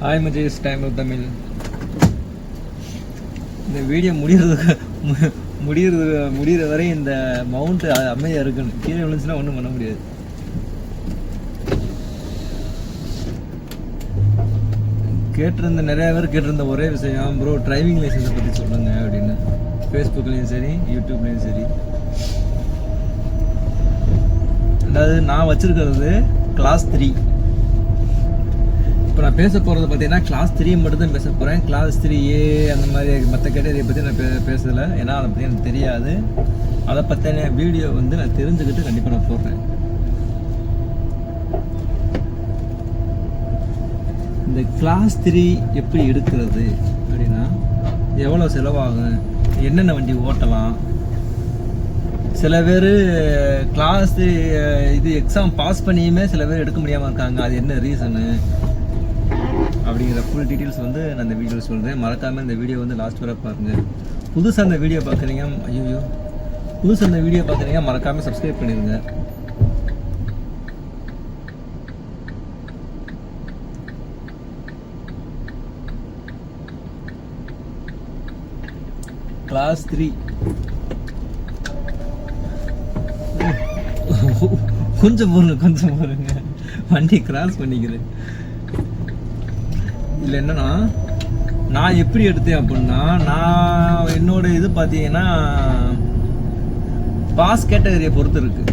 Hi மஜேஸ் time of Tamil. இந்த video முடிகிற வரை இந்த மவுண்ட் அமைதியாக இருக்கணும். கீழே விழுந்துச்சுன்னா ஒன்றும் பண்ண முடியாது. நிறைய பேர் கேட்டிருந்த ஒரே விஷயம், ப்ரோ டிரைவிங் லைசன்ஸை பற்றி சொல்லுங்க அப்படின்னு. ஃபேஸ்புக்லேயும் சரி யூடியூப்லேயும் சரி. அதாவது நான் வச்சுருக்கிறது கிளாஸ் 3. இப்போ நான் பேச போகிறது பார்த்தீங்கன்னா கிளாஸ் 3 மட்டும் தான் பேச போகிறேன். கிளாஸ் 3A அந்த மாதிரி மற்ற கேட்டகரியை பற்றி நான் பேசலை. ஏன்னா அதை பற்றி எனக்கு தெரியாது. அதை பற்றின வீடியோ நான் தெரிஞ்சுக்கிட்டு கண்டிப்பாக நான் போடுறேன். இந்த கிளாஸ் 3 எப்படி எடுக்கிறது அப்படின்னா, எவ்வளோ செலவாகும், என்னென்ன வண்டி ஓட்டலாம். சில பேர் கிளாஸ் இது எக்ஸாம் பாஸ் பண்ணியுமே சில பேர் எடுக்க முடியாமல் இருக்காங்க. அது என்ன ரீசனு அப்படிங்கிற ஃபுல் டீட்டெயில்ஸ் நான் இந்த வீடியோவில் சொல்கிறேன். மறக்காமல் இந்த வீடியோ லாஸ்ட் வரை பாருங்கள். புதுசாக அந்த வீடியோ பார்க்குறீங்க, புதுசாக அந்த வீடியோ பார்க்குறீங்க, மறக்காமல் சப்ஸ்கிரைப் பண்ணிடுங்க. கிளாஸ் 3 கொஞ்சம் போருங்க, வண்டி கிராஸ் பண்ணிக்கிறேன். இல்லை என்னன்னா, நான் எப்படி எடுத்தேன் அப்படின்னா, நான் என்னோட இது பார்த்தீங்கன்னா பாஸ் கேட்டகரியை பொறுத்து இருக்கு.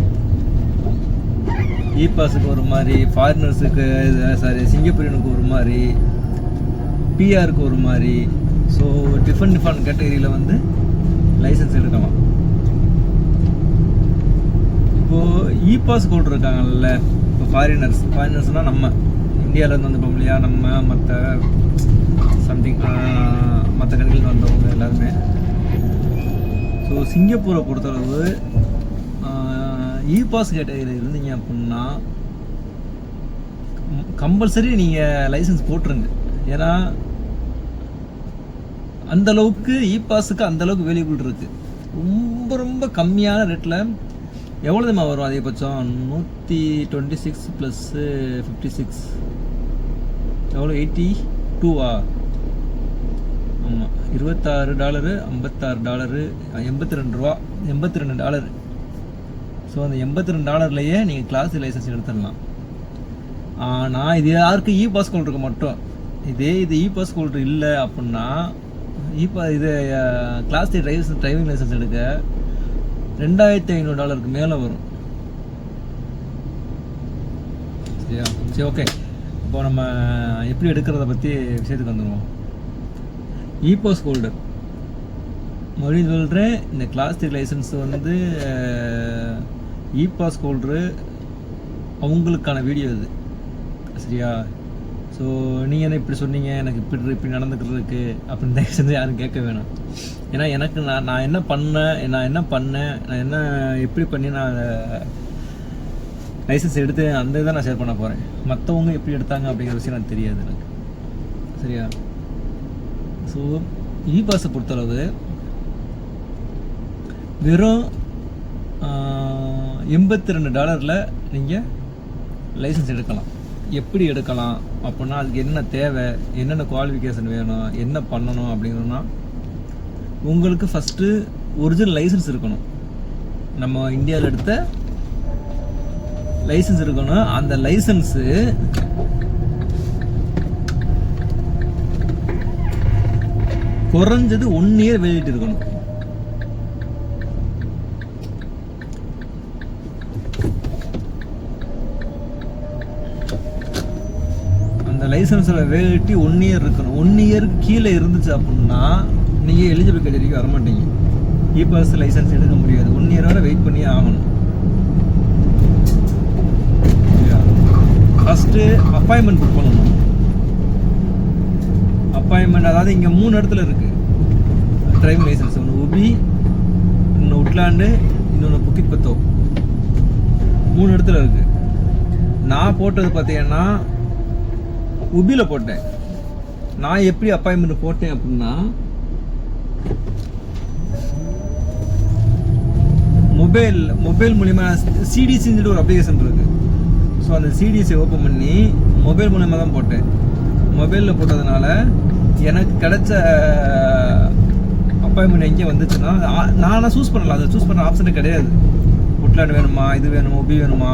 இ பாஸுக்கு ஒரு மாதிரி, ஃபாரினர்ஸுக்கு சிங்கப்பூரியனுக்கு ஒரு மாதிரி, பிஆருக்கு ஒரு மாதிரி. ஸோ டிஃப்ரெண்ட் கேட்டகரியில் லைசன்ஸ் எடுக்கலாம். இப்போது இ பாஸ் ஹோல்டர் இருக்காங்கல்ல, இப்போ ஃபாரினர்ஸ்னால் நம்ம இந்தியாவிலேருந்து வந்துட்டோம் இல்லையா, நம்ம மற்ற சம்திங் மற்ற கண்ட்ரியில் வந்தவங்க எல்லாருமே. ஸோ சிங்கப்பூரை பொறுத்தளவு இ பாஸ் கேட்டகரியில் இருந்தீங்க அப்படின்னா கம்பல்சரி நீங்கள் லைசன்ஸ் போட்டுருங்க. ஏன்னா அந்தளவுக்கு இ பாஸுக்கு அந்தளவுக்கு வேல்யூபிள் இருக்குது. ரொம்ப ரொம்ப கம்மியான ரேட்டில் எவ்வளோ தான் வரும் அதிகபட்சம்? 126 + 56 எவ்வளோ? $82. ஆமாம், $26, $56, $82, $82. ஸோ அந்த $82 நீங்கள் கிளாஸ் லைசன்ஸ் எடுத்துடலாம். ஆனால் இது யாருக்கு இ பாஸ் ஹோல்டருக்கு மட்டும். இது இ பாஸ் ஹோல்டர் இல்லை அப்படின்னா இது கிளாஸ் 3 டிரைவிங் லைசன்ஸ் எடுக்க $2500 மேலே வரும். சரியா? சரி, ஓகே. இப்போ நம்ம எப்படி எடுக்கிறத பற்றி விஷயத்துக்கு வந்துடுவோம். இ பாஸ் ஹோல்டர் மறுபடியும் சொல்கிறேன், இந்த class 3 licence e pass holder அவங்களுக்கான வீடியோ இது. சரியா? ஸோ நீங்கள் என்ன இப்படி சொன்னீங்க, எனக்கு இப்படி நடந்துக்கிறதுக்கு அப்படின்னு தயவுசெஞ்சு யாரும் கேட்க வேணாம். ஏன்னா எனக்கு நான் என்ன எப்படி பண்ணி நான் லைசன்ஸ் எடுத்து அந்த இதை நான் ஷேர் பண்ண போகிறேன். மற்றவங்க எப்படி எடுத்தாங்க அப்படிங்கிற விஷயம் எனக்கு தெரியாது எனக்கு. சரியா? ஸோ இ பாஸை பொறுத்தளவு வெறும் $82 நீங்கள் லைசன்ஸ் எடுக்கலாம். எப்படி எடுக்கலாம் அப்படின்னா, அதுக்கு என்ன தேவை, என்னென்ன குவாலிஃபிகேஷன் வேணும், என்ன பண்ணணும் அப்படிங்கிறதுனா, உங்களுக்கு ஃபஸ்ட்டு ஒரிஜினல் லைசன்ஸ் இருக்கணும். நம்ம இந்தியாவில் எடுத்த லைசன்ஸ் இருக்கணும். அந்த லைசன்ஸு குறைஞ்சது 1 இயர் வெளியிட்டு இருக்கணும். லைசன்ஸோட வேலிடிட்டி 1 இயர் இருக்கணும். 1 இயருக்கு கீழே இருந்துச்சு அப்படின்னா நீங்கள் எலிஜிபிள் கேட்டகரிக்கு வர மாட்டீங்க. இ பாஸ் லைசன்ஸ் எடுக்க முடியாது. 1 இயர் வரை வெயிட் பண்ணியே ஆகணும். ஃபஸ்ட்டு அப்பாயின்மெண்ட் புக் பண்ணணும். அப்பாயின்மெண்ட் அதாவது இங்கே 3 இடத்துல இருக்குது டிரைவிங் லைசன்ஸ். ஒன்று உபி, இன்னொன்று உட்லாண்டு, இன்னொன்று புக்கிட் பத்தோ. 3 இடத்துல இருக்குது. நான் போட்டது பார்த்தீங்கன்னா உபியில் போட்டேன். நான் எப்படி அப்பாயின்மெண்ட் போட்டேன் அப்படின்னா, மொபைல் மூலிமா சிடிசின்னு ஒரு அப்ளிகேஷன் இருக்குது. ஸோ அந்த சிடிசி ஓப்பன் பண்ணி மொபைல் மூலமாக தான் போட்டேன். மொபைலில் போட்டதுனால எனக்கு கிடைச்ச அப்பாயின்மெண்ட் எங்கே வந்துச்சுன்னா நானாக சூஸ் பண்ணலாம். அதை சூஸ் பண்ணுற ஆப்ஷனே கிடையாது. உட்லாண்ட் வேணுமா, இது வேணுமா, ஒபி வேணுமா,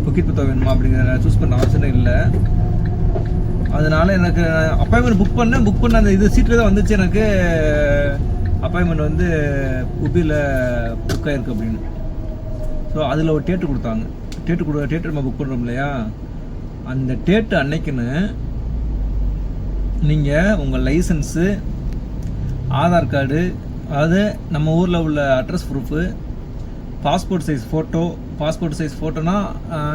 புக்கிட் புத்தகம் வேணுமா அப்படிங்கிற சூஸ் பண்ணுற ஆப்ஷனே இல்லை. அதனால எனக்கு அப்பாயின்மெண்ட் புக் பண்ண அந்த இது சீட்டில் தான் வந்துச்சு எனக்கு அப்பாயின்மெண்ட் வந்து உபியில் புக் ஆகிருக்கு அப்படின்னு. ஸோ அதில் ஒரு டேட்டு கொடுத்தாங்க. டேட்டு நம்ம புக் பண்ணுறோம் இல்லையா, அந்த டேட்டு அன்னைக்குன்னு நீங்கள் உங்கள் லைசன்ஸு, ஆதார் கார்டு, அதாவது நம்ம ஊரில் உள்ள அட்ரஸ் ப்ரூஃபு, பாஸ்போர்ட் சைஸ் ஃபோட்டோனா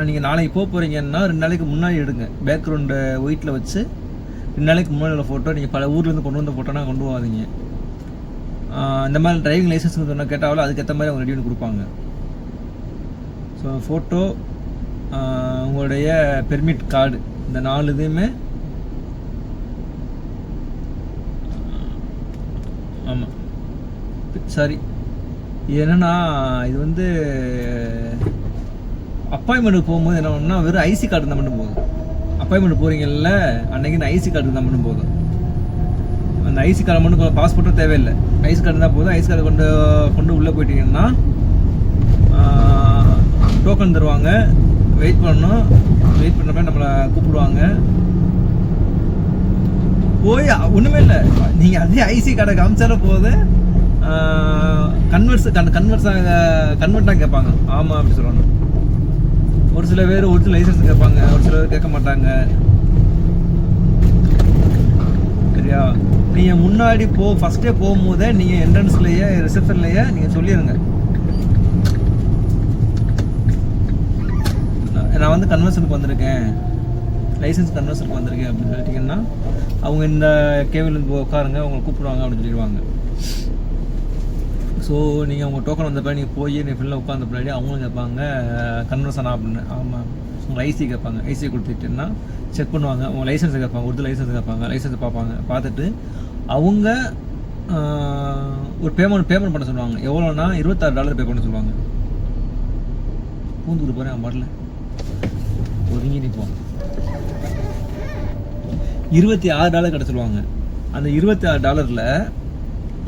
நீங்கள் நாளைக்கு போக போகிறீங்கன்னா 2 நாளைக்கு முன்னாடி எடுங்க. பேக்ரவுண்டு ஒயிட்டில் வச்சு 2 நாளைக்கு முன்னாடி உள்ள ஃபோட்டோ. நீங்கள் பல ஊர்லேருந்து கொண்டு வந்த ஃபோட்டோனா கொண்டு போகாதீங்க. இந்த மாதிரி டிரைவிங் லைசன்ஸ் சொன்னால் கேட்டாலும் அதுக்கேற்ற மாதிரி அவங்க ரெடி பண்ணி கொடுப்பாங்க. ஸோ ஃபோட்டோ, உங்களுடைய பெர்மிட் கார்டு, இந்த 4 இதுவுமே ஆமாம். சாரி, என்னென்னா இது வந்து அப்பாயின்மெண்ட்டுக்கு போகும்போது என்ன பண்ணா வெறும் ஐசி கார்டு இருந்தால் மட்டும் போதும். அப்பாயின்மெண்ட் போகிறீங்கல்ல அன்றைக்கி இந்த ஐசி கார்டு இருந்தால் மட்டும் போதும். அந்த ஐசி கார்டு மட்டும், பாஸ்போர்ட்டும் தேவையில்லை, ஐசி கார்டு இருந்தால் போதும். ஐசி கார்டு கொண்டு உள்ளே போயிட்டீங்கன்னா டோக்கன் தருவாங்க. வெயிட் பண்ணணும். வெயிட் பண்ணுற மாதிரி நம்மளை கூப்பிடுவாங்க. போய் ஒன்றுமே இல்லை, நீங்கள் அதே ஐசி கார்டை காமிச்சாலும் போது கன்வெர்ட்டாக கேட்பாங்க. ஆமாம் அப்படி சொல்லணும். ஒரு சில பேர் ஒரிஜினல் லைசன்ஸ் கேட்பாங்க, ஒரு சில பேர் கேட்க மாட்டாங்க. சரியா, நீங்கள் முன்னாடி ஃபஸ்ட்டே போகும்போதே நீங்கள் என்ட்ரன்ஸ்லேயே ரிசப்ஷன்லேயே நீங்கள் சொல்லிடுங்க, நான் வந்து கன்வர்ஷனுக்கு வந்திருக்கேன், லைசன்ஸ் கன்வர்ஷனுக்கு வந்திருக்கேன் அப்படின்னு சொல்லிட்டிங்கன்னா அவங்க இந்த கேபினில் உட்காருங்க, அவங்களை கூப்பிடுவாங்க அப்படின்னு சொல்லிடுவாங்க. ஸோ நீங்கள் உங்கள் டோக்கன் வந்தப்போ நீங்கள் போய் நீங்கள் ஃபில்லில் உட்காந்த பின்னாடி அவங்களும் கேட்பாங்க கன்வர்ஷனா அப்படின்னு. ஆமாம், உங்கள் ஐசி கேட்பாங்க. ஐசி கொடுத்துட்டுன்னா செக் பண்ணுவாங்க. உங்கள் லைசன்ஸை கேட்பாங்க, ஒரிஜினல் லைசன்ஸ் கேட்பாங்க. லைசன்ஸை பார்ப்பாங்க. பார்த்துட்டு அவங்க ஒரு பேமெண்ட் பண்ண சொல்லுவாங்க. எவ்வளோனா $26 பே பண்ண சொல்லுவாங்க. பூந்துக்கு போகிறேன் அவன் பாட்டில் ஒதுங்கி நிற்போம். $26 கட்ட சொல்லுவாங்க. அந்த $26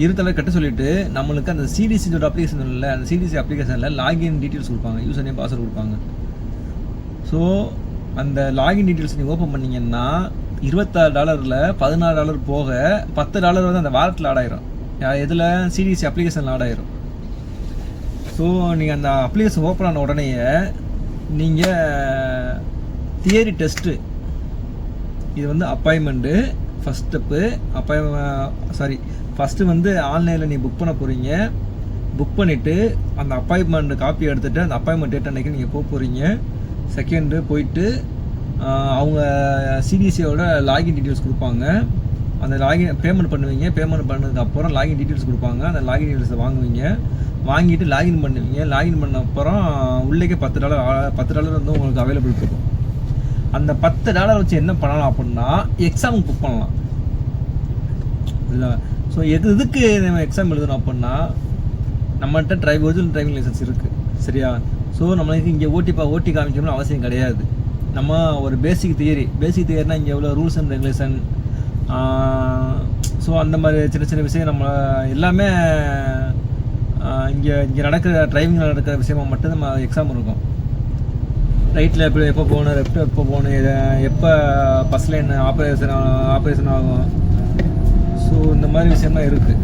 $26 கட்ட சொல்லிவிட்டு நம்மளுக்கு அந்த சிடிசியோட அப்ளிகேஷன் இல்லை, அந்த சிடிசி அப்ளிகேஷனில் லாகின் டீட்டெயில்ஸ் கொடுப்பாங்க, யூசர் நேம் பாஸ்வேர்டு கொடுப்பாங்க. ஸோ அந்த லாகின் டீட்டெயில்ஸ் நீங்கள் ஓப்பன் பண்ணிங்கன்னா $26 $16 போக $10 வந்து அந்த வாலெட்டில் ஆட் ஆயிரும். எதில்? சிடிசி அப்ளிகேஷனில் ஆட் ஆயிரும். ஸோ நீங்கள் அந்த அப்ளிகேஷன் ஓப்பன் ஆன உடனே நீங்கள் தியரி டெஸ்ட்டு, இது வந்து அப்பாயின்மெண்ட்டு ஃபஸ்ட் ஸ்டெப்பு. ஃபஸ்ட்டு வந்து ஆன்லைனில் நீ புக் பண்ண போகிறீங்க. புக் பண்ணிவிட்டு அந்த அப்பாயின்மெண்ட் காப்பி எடுத்துகிட்டு அந்த அப்பாயின்மெண்ட் டேட் அன்றைக்கி நீங்கள் போக போகிறீங்க. செகண்டு போயிட்டு அவங்க சிடிசியோட லாகின் டீட்டெயில்ஸ் கொடுப்பாங்க. அந்த லாகின் பேமெண்ட் பண்ணுவீங்க. பேமெண்ட் பண்ணதுக்கப்புறம் லாகின் டீட்டெயில்ஸ் கொடுப்பாங்க. அந்த லாகின் டீட்டெயில்ஸை வாங்குவீங்க. வாங்கிட்டு லாகின் பண்ணுவீங்க. லாகின் பண்ண அப்புறம் உள்ளேக்கே $10 வந்து உங்களுக்கு அவைலபிள் இருக்கும். அந்த $10 வச்சு என்ன பண்ணலாம் அப்படின்னா எக்ஸாமுக்கு புக் பண்ணலாம். இல்லை, ஸோ எதுக்கு நம்ம எக்ஸாம் எழுதணும் அப்படின்னா நம்மகிட்ட ஒரிஜினல் டிரைவிங் லைசன்ஸ் இருக்குது. சரியா? ஸோ நம்மளுக்கு இங்கே ஓட்டி காமிக்கணும்னு அவசியம் கிடையாது. நம்ம ஒரு பேசிக் தியரினா இங்கே எவ்வளோ ரூல்ஸ் அண்ட் ரெகுலேஷன், ஸோ அந்த மாதிரி சின்ன விஷயம் நம்ம எல்லாமே இங்கே டிரைவிங்கில் நடக்கிற விஷயமாக மட்டும் நம்ம எக்ஸாம் இருக்கும். ரைட்டில் எப்போ போகணும், லெஃப்ட் எப்போ போகணும், எப்போ பஸ் லைன் ஆப்ரேஷன் ஆகும், ஸோ இந்த மாதிரி விஷயம்லாம் இருக்குது.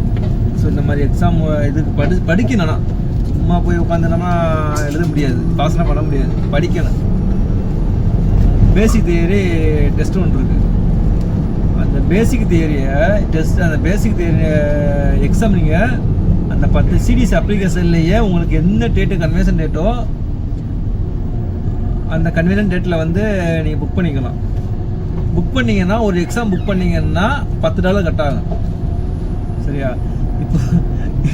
ஸோ இந்த மாதிரி எக்ஸாம் இதுக்கு படிக்கணும்னா சும்மா போய் உட்காந்துனோம்னா எழுத முடியாது, பாஸ்லாம் பண்ண முடியாது. படிக்கணும். பேசிக் தியரி டெஸ்ட் ஒன்று இருக்குது. அந்த பேசிக் தியரியை எக்ஸாம் நீங்கள் அந்த 10 சிடிசி அப்ளிகேஷன்லேயே உங்களுக்கு என்ன கன்வென்ஷன் டேட்டோ அந்த கன்வீனியன்ட் டேட்டில் வந்து நீங்கள் புக் பண்ணிக்கலாம். புக் பண்ணிங்கன்னா ஒரு எக்ஸாம் புக் பண்ணிங்கன்னா $10 கட் ஆகும். சரியா?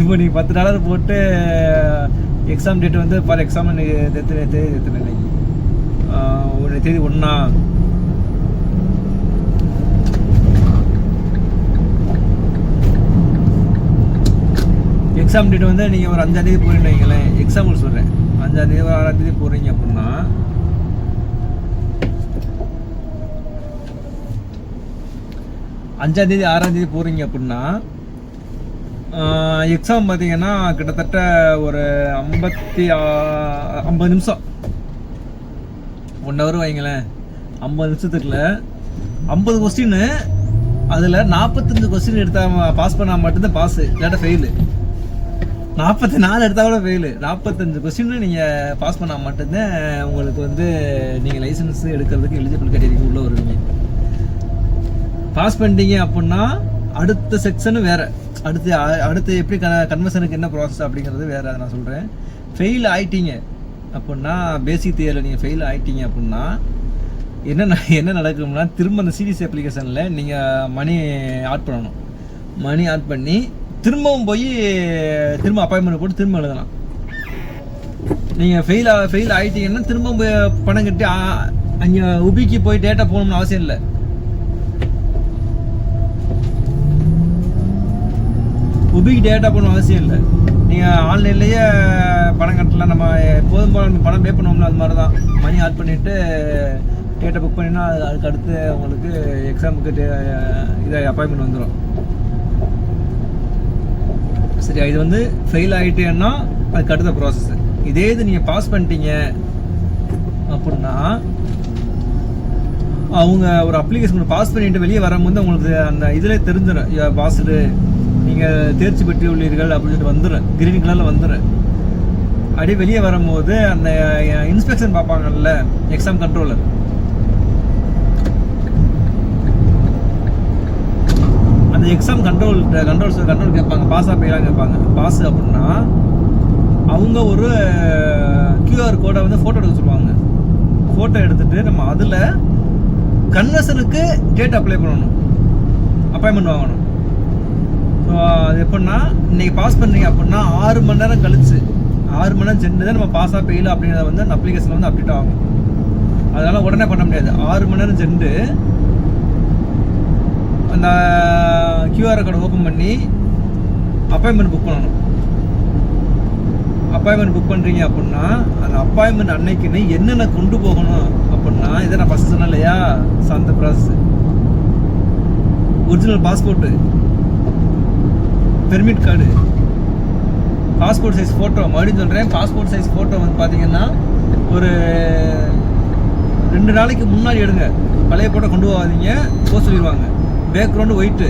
இப்போ நீங்கள் $10 போட்டு எக்ஸாம் டேட் வந்து ஃபார் எக்ஸாம் எத்தனை இன்னைக்கு தேதி 1 எக்ஸாம் டேட் வந்து நீங்கள் ஒரு 5ஆம் தேதி போகிறீங்கன்னு வைங்களேன். எக்ஸாம்பிள் சொல்கிறேன், 5ஆம் தேதி 6ஆம் தேதி போகிறீங்க அப்படின்னா 5ஆம் தேதி 6ஆம் தேதி போகிறீங்க அப்படின்னா எக்ஸாம் பார்த்தீங்கன்னா கிட்டத்தட்ட ஒரு 50 நிமிஷம், 1 ஹவர் வைங்களேன். 50 நிமிஷத்துக்குள்ள 50 கொஸ்டின், அதில் 45 கொஸ்டின் எடுத்தால் பாஸ் பண்ணால் மட்டும்தான் பாஸு, இல்லாட்ட ஃபெயிலு. 44 எடுத்தால் கூட ஃபெயிலு. 45 கொஸ்டின் நீங்கள் பாஸ் பண்ணால் மட்டும்தான் உங்களுக்கு வந்து நீங்கள் லைசன்ஸ் எடுக்கிறதுக்கு எலிஜிபிள் கேட்டகரிக்கு உள்ளே வருவீங்க. பாஸ் பண்ணிட்டீங்க அப்படின்னா அடுத்த செக்ஷனு வேறு, அடுத்து எப்படி கன்வர்ஷனுக்கு என்ன ப்ராசஸ் அப்படிங்கிறது வேறு. அதை நான் சொல்கிறேன். ஃபெயில் ஆகிட்டீங்க அப்படின்னா, பேசிக் தியரியில் நீங்கள் ஃபெயில் ஆகிட்டீங்க அப்படின்னா என்ன நடக்கும்னா, திரும்ப அந்த சிடிசி அப்ளிகேஷனில் நீங்கள் மணி ஆட் பண்ணணும். மணி ஆட் பண்ணி திரும்பவும் போய் திரும்ப அப்பாயின்மெண்ட் போட்டு திரும்ப எழுதலாம். நீங்கள் ஃபெயில் ஆகிட்டீங்கன்னா திரும்ப பணம் கட்டி அங்கே உபிக்கு போய் டேட்டா போகணும்னு அவசியம் இல்லை. உபிக்கு டேட்டா போகணும் அவசியம் இல்லை. நீங்கள் ஆன்லைன்லேயே பணம் கட்டலாம். நம்ம எப்போதும் போல பணம் பே பண்ணுவோம்ல, அது மாதிரி தான். மணி ஆட் பண்ணிவிட்டு டேட்டா புக் பண்ணினா அதுக்கு அடுத்து உங்களுக்கு எக்ஸாமுக்கு இதை அப்பாயின்மெண்ட் வந்துடும். சரியா? இது வந்து ஃபெயில் ஆகிட்டேன்னா அதுக்கு அடுத்த ப்ராசஸ். இதே இது நீங்கள் பாஸ் பண்ணிட்டீங்க அப்படின்னா அவங்க ஒரு அப்ளிகேஷன் பாஸ் பண்ணிட்டு வெளியே வரும்போது உங்களுக்கு அந்த இதில் தெரிஞ்சிடும், பாஸ்டு நீங்கள் தேர்ச்சி பெற்று உள்ளீர்கள் அப்படின்னு சொல்லிட்டு வந்துடும், கிரீன் கலரில் வந்துடும். அப்படியே வெளியே வரும்போது அந்த இன்ஸ்பெக்ஷன் பார்ப்பாங்கல்ல, எக்ஸாம் கண்ட்ரோலர், அந்த எக்ஸாம் கண்ட்ரோல் கேட்பாங்க, பாஸாக போயிடலாம் கேட்பாங்க. பாஸ் அப்படின்னா அவங்க ஒரு கியூஆர் கோடை வந்து ஃபோட்டோ எடுக்க சொல்லுவாங்க. ஃபோட்டோ எடுத்துகிட்டு நம்ம அதில் கன்வர்ஷனுக்கு டேட் அப்ளை பண்ணணும், அப்பாயின்மெண்ட் வாங்கணும். ஸோ அது எப்படின்னா, இன்றைக்கி பாஸ் பண்ணுறீங்க அப்படின்னா 6 மணி நேரம் கழிச்சு, 6 மணி நேரம் சென்று தான் நம்ம பாஸாக பெயில் அப்படிங்கிறத வந்து அந்த அப்ளிகேஷனில் வந்து அப்டேட் ஆகும். அதனால் உடனே பண்ண முடியாது. 6 மணி நேரம் சென்று அந்த கியூஆர் கோடை ஓப்பன் பண்ணி அப்பாயின்மெண்ட் புக் பண்ணணும். அப்பாயின்மெண்ட் புக் பண்ணுறீங்க அப்படின்னா அந்த அப்பாயின்மெண்ட் அன்னைக்குன்னு என்னென்ன கொண்டு போகணும் அப்படின்னா, இதை நான் ஃபஸ்ட்டு சொன்னேன் இல்லையா, அந்த process. Original passport, permit card, passport size photo. மறுபடியும் சொல்கிறேன், பாஸ்போர்ட் சைஸ் ஃபோட்டோ வந்து பார்த்தீங்கன்னா ஒரு 2 நாளைக்கு முன்னாடி எடுங்க. பழைய ஃபோட்டோ கொண்டு போகாதீங்க, போக சொல்லிடுவாங்க. Background white.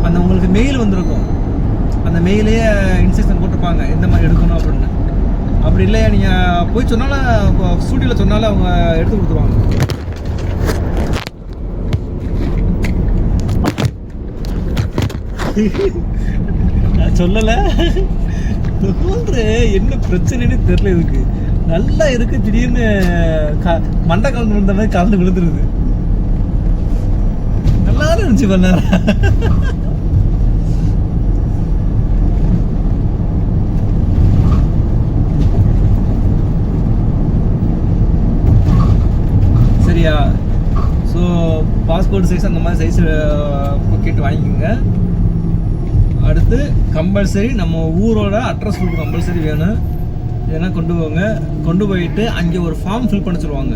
அந்த உங்களுக்கு மெயில் வந்திருக்கும், அந்த மெயிலேயே இன்ஸ்ட்ரக்ஷன் போட்டிருப்பாங்க எந்த மாதிரி எடுக்கணும் அப்படின்னு. அப்படி இல்லையா, நீங்கள் போய் சொன்னாலும் ஸ்டூடியோவில் சொன்னாலும் அவங்க எடுத்து கொடுத்துருவாங்க. நான் சொல்லலை, என்ன பிரச்சனைன்னு தெரியல. இதுக்கு நல்லா இருக்கு, திடீர்னு மண்டை கலந்து விழுந்த மாதிரி கலந்து விழுந்துருது. நல்லா இருந்துச்சு பண்ண. சரியா? ஸோ பாஸ்போர்ட் சைஸ் அந்த மாதிரி சைஸ் கேட்டு வாங்கிக்கோங்க. அடுத்து கம்பல்சரி நம்ம ஊரோட அட்ரஸ் ப்ரூஃப் கம்பல்சரி வேணும். இதெல்லாம் கொண்டு போங்க. கொண்டு போயிட்டு அங்கே ஒரு ஃபார்ம் ஃபில் பண்ண சொல்லுவாங்க.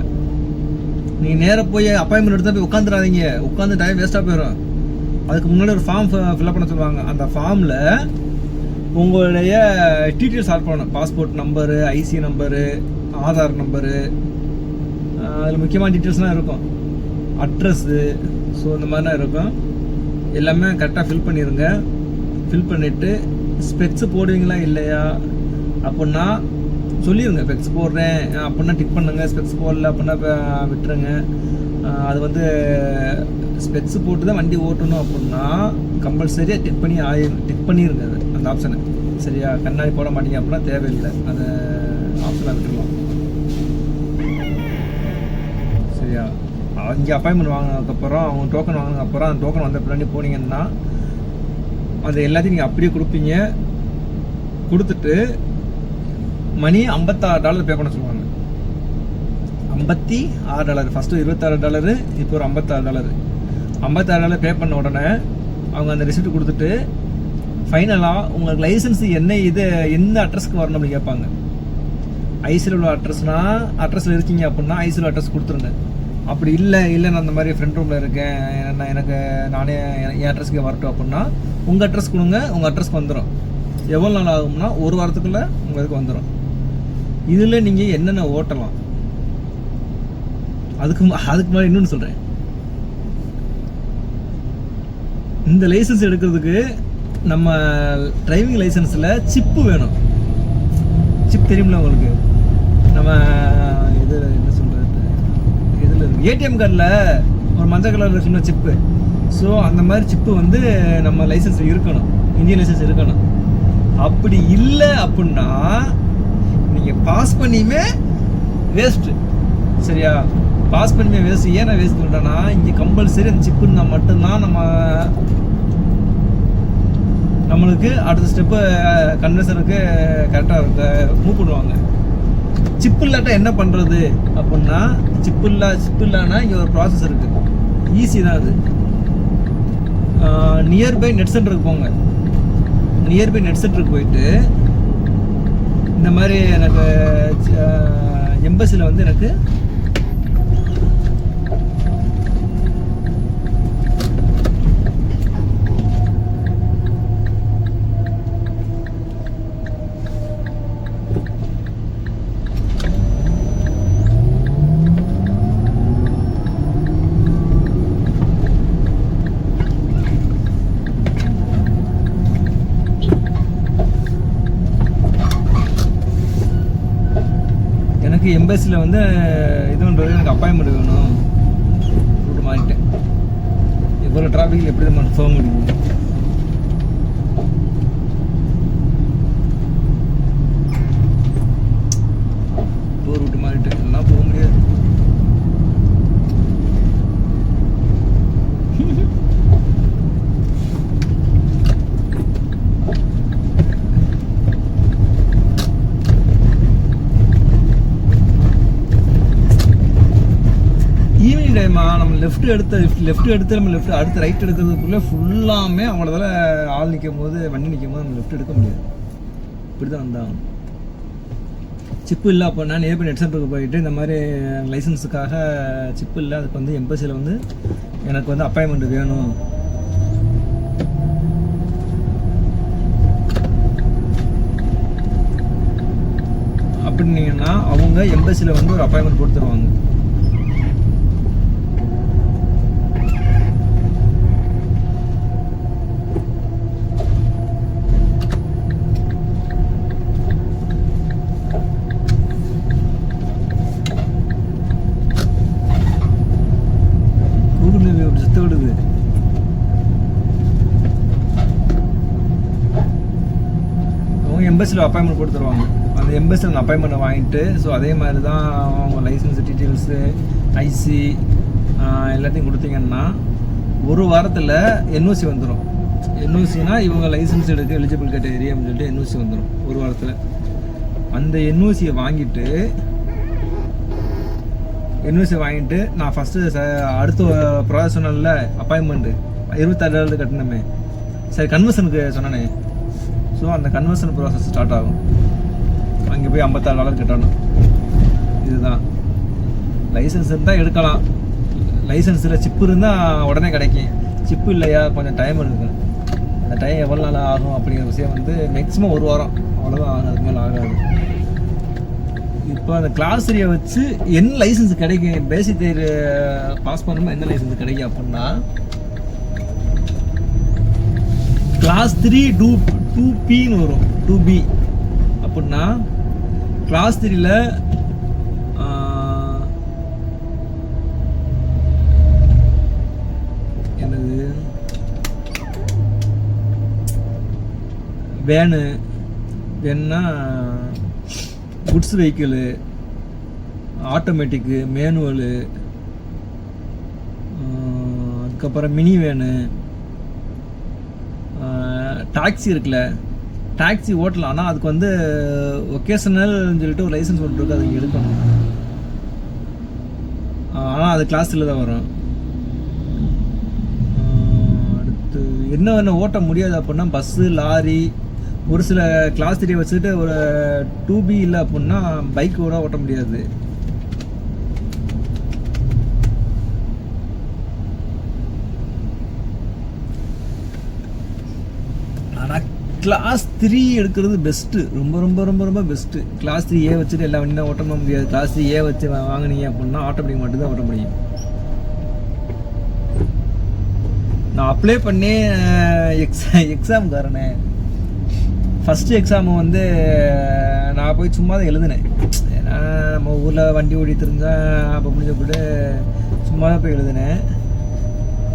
நீங்கள் நேராக போய் அப்பாயின்மெண்ட் எடுத்தால் போய் உட்காந்துடாதீங்க, உட்காந்து டைம் வேஸ்ட்டாக போயிடும். அதுக்கு முன்னாடி ஒரு ஃபார்ம் ஃபில்அப் பண்ண சொல்லுவாங்க. அந்த ஃபார்மில் உங்களுடைய டீட்டெயில்ஸ் ஆட் பண்ணணும். Passport number, IC number, Aadhaar number, அதில் முக்கியமான டீட்டெயில்ஸ்லாம் இருக்கும், அட்ரஸ்ஸு. ஸோ இந்த மாதிரிலாம் இருக்கும். எல்லாமே கரெக்டாக ஃபில் பண்ணிடுங்க. ஃபில் பண்ணிவிட்டு ஸ்பெக்ஸ் போடுவீங்களா இல்லையா அப்படின்னா சொல்லிடுங்க. ஸ்பெக்ஸ் போடுறேன் அப்படின்னா டிக் பண்ணுங்கள், ஸ்பெக்ஸ் போடல அப்படின்னா விட்டுருங்க. அது வந்து ஸ்பெக்ஸ் போட்டு தான் வண்டி ஓட்டணும் அப்படின்னா கம்பல்சரியாக டிக் பண்ணிடுங்க அது அந்த ஆப்ஷனை. சரியா? கண்ணாடி போட மாட்டீங்க அப்படின்னா தேவையில்லை, அந்த ஆப்ஷனை விட்டுருலாம். சரியா? அங்கே அப்பாயின்மெண்ட் வாங்கினதுக்கப்புறம், அவங்க டோக்கன் வாங்கினதுக்கப்புறம், அந்த டோக்கன் வந்த பின்னாடி போனீங்கன்னா அது எல்லாத்தையும் நீங்கள் அப்படியே கொடுப்பீங்க. கொடுத்துட்டு மணி $56 பே பண்ண சொல்லுவாங்க. $56. ஃபஸ்ட்டு $26, இப்போ ஒரு $56. $56 பே பண்ண உடனே அவங்க அந்த ரிசிப்ட் கொடுத்துட்டு ஃபைனலாக உங்களுக்கு லைசன்ஸ் எந்த அட்ரஸ்க்கு வரணும் அப்படின்னு கேட்பாங்க. ஐசியில் உள்ள அட்ரஸில் இருக்கீங்க அப்படின்னா ஐசியில் அட்ரஸ் கொடுத்துருங்க. அப்படி இல்லை நான் அந்த மாதிரி ஃப்ரெண்ட் ரூமில் இருக்கேன், எனக்கு நானே என் அட்ரஸ்க்கு வரட்டும் அப்படின்னா உங்கள் அட்ரஸ் கொடுங்க, உங்கள் அட்ரஸ்க்கு வந்துடும். எவ்வளோ நாள் ஆகும்னா 1 வாரத்துக்குள்ளே உங்கள் இதுக்கு வந்துடும். இதில் நீங்கள் என்னென்ன ஓட்டலாம். அதுக்கு முன்னாடி இன்னொன்று சொல்கிறேன். இந்த லைசன்ஸ் எடுக்கிறதுக்கு நம்ம டிரைவிங் லைசன்ஸில் சிப்பு வேணும். சிப் தெரியுமில்ல உங்களுக்கு? நம்ம இது என்ன சொல்கிறது, இதில் இருக்குது ஏடிஎம் கார்டில் ஒரு மஞ்சள் கலரில் சொன்ன சிப்பு. ஸோ அந்த மாதிரி சிப்பு வந்து நம்ம லைசன்ஸ் இருக்கணும், இந்தியன் லைசன்ஸ் இருக்கணும். அப்படி இல்லை அப்படின்னா நீங்கள் பாஸ் பண்ணியுமே வேஸ்ட்டு. சரியா? பாஸ் பண்ணியுமே வேஸ்ட். ஏன் நான் வேஸ்ட் பண்ணுறேன்னா, இங்கே கம்பல்சரி அந்த சிப்பு இருந்தால் மட்டும்தான் நம்மளுக்கு அடுத்த ஸ்டெப்பு கன்வர்சனுக்கு கரெக்டாக மூவ் பண்ணுவாங்க. சிப்பு இல்லாட்டா என்ன பண்ணுறது அப்படின்னா, சிப்பு இல்லைன்னா இங்கே ஒரு ப்ராசஸ் இருக்குது, ஈஸி தான் அது. நியர்பை நெட் சென்டருக்கு போங்க. நியர்பை நெட் சென்டருக்கு போயிட்டு இந்த மாதிரி எனக்கு எம்பசியில் வந்து எனக்கு எம்பசியில் வந்து இதுன்றது எனக்கு அப்பாயின்மெண்ட் வேணும். ரூட் மாறிட்டேன். இவ்வளோ டிராஃபிக்கில் எப்படி தான் போக முடியும்? இப்போ ரூட்டு மாறிட்டேன், எல்லாம் போக முடியாது. ஈவினிங் டைமா நம்ம லெஃப்ட் எடுத்து நம்ம அடுத்து ரைட் எடுக்கிறதுக்குள்ளே ஃபுல்லாமே அவங்கள ஆள் நிற்கும் போது, வண்டி நிற்கும் போது நம்ம லெஃப்ட் எடுக்க முடியாது. இப்படி தான் வந்தாங்க. சிப்பு இல்லை அப்படின்னா நேர்பை நெட் சென்டருக்கு போயிட்டு இந்த மாதிரி லைசன்ஸுக்காக சிப்பு இல்லை, அதுக்கு வந்து எம்பசியில் வந்து எனக்கு வந்து அப்பாயின்மெண்ட் வேணும் அப்படின்னீங்கன்னா அவங்க எம்பசியில் வந்து ஒரு அப்பாயின்மெண்ட் கொடுத்துருவாங்க. விடுது. அவங்க எம்பசியில் அப்பாயின்மெண்ட் கொடுத்துருவாங்க. அந்த எம்பசியில் அந்த அப்பாயின்மெண்ட்டை வாங்கிட்டு, ஸோ அதே மாதிரி தான் அவங்க லைசன்ஸ் டீட்டெயில்ஸு, ஐசி எல்லாத்தையும் கொடுத்தீங்கன்னா 1 வாரத்தில் என்ஓசி வந்துடும். என்ஓசினா இவங்க லைசன்ஸ் எடுக்க எலிஜிபிள் கேட்டகரி அப்படின்னு சொல்லிட்டு என்ஓசி வந்துடும் 1 வாரத்தில். அந்த என்ஓசியை வாங்கிட்டு நான் ஃபஸ்ட்டு அடுத்த ப்ரொஃபஷனலில் அப்பாயின்மெண்ட்டு 26,000 கட்டணுமே, சரி கன்வர்ஷனுக்கு சொன்னேனே. ஸோ அந்த கன்வர்ஷன் ப்ராசஸ் ஸ்டார்ட் ஆகும். அங்கே போய் $56 கட்டணும். இதுதான் லைசன்ஸ் இருந்தால் எடுக்கலாம். லைசன்ஸில் சிப்பு இருந்தால் உடனே கிடைக்கும். சிப்பு இல்லையா கொஞ்சம் டைம் எடுக்கும். அந்த டைம் எவ்வளோ நாள் ஆகும் அப்படிங்கிற விஷயம் வந்து மேக்ஸிமம் 1 வாரம் அவ்வளோதான் ஆகும், அதுக்கு மேலே ஆகாது. இப்போ அந்த கிளாஸ் 3 வச்சு என்ன லைசன்ஸ் கிடைக்கும், பேசிக் தேர்வு பாஸ் பண்ணும்போது என்ன லைசன்ஸ் கிடைக்கும் அப்படின்னா, கிளாஸ் 3 2Pன்னு வரும். 2B அப்படின்னா கிளாஸ் 3ல என்னது வேணுன்னா குட்ஸ் வெஹிக்கிளு, ஆட்டோமேட்டிக்கு, மேனுவலு, அதுக்கப்புறம் மினி வேனு, டாக்ஸி இருக்குல்ல, டாக்ஸி ஓட்டலாம். ஆனால் அதுக்கு வந்து ஒகேஷனல்னு சொல்லிட்டு ஒரு லைசன்ஸ் ஒன்று இருக்குது, அதுக்கு எடுக்கணும். ஆனால் அது கிளாஸில் தான் வரும். அடுத்து என்ன ஓட்ட முடியாது அப்படின்னா பஸ்ஸு, லாரி, ஒரு சில கிளாஸ் 3 வச்சுட்டு ஒரு 2B இல்லை அப்படின்னா பைக் கூட ஓட்ட முடியாது. கிளாஸ் 3 எடுக்கிறது பெஸ்ட்டு, ரொம்ப ரொம்ப ரொம்ப ரொம்ப பெஸ்ட்டு. கிளாஸ் 3A வச்சுட்டு எல்லா வண்டியும் ஓட்ட முடியாது. கிளாஸ் 3A வச்சு வாங்கினீங்க அப்படின்னா ஆட்டோமேட்டிக் மட்டும்தான் ஓட்ட முடியும். நான் அப்ளை பண்ணி எக்ஸாமுக்காரனே ஃபஸ்ட்டு எக்ஸாமு வந்து நான் போய் சும்மா தான் எழுதினேன். ஏன்னா நம்ம ஊரில் வண்டி ஓடி தெரிஞ்சால் அப்போ முடிஞ்ச போய்ட்டு சும்மா தான் போய் எழுதினேன்.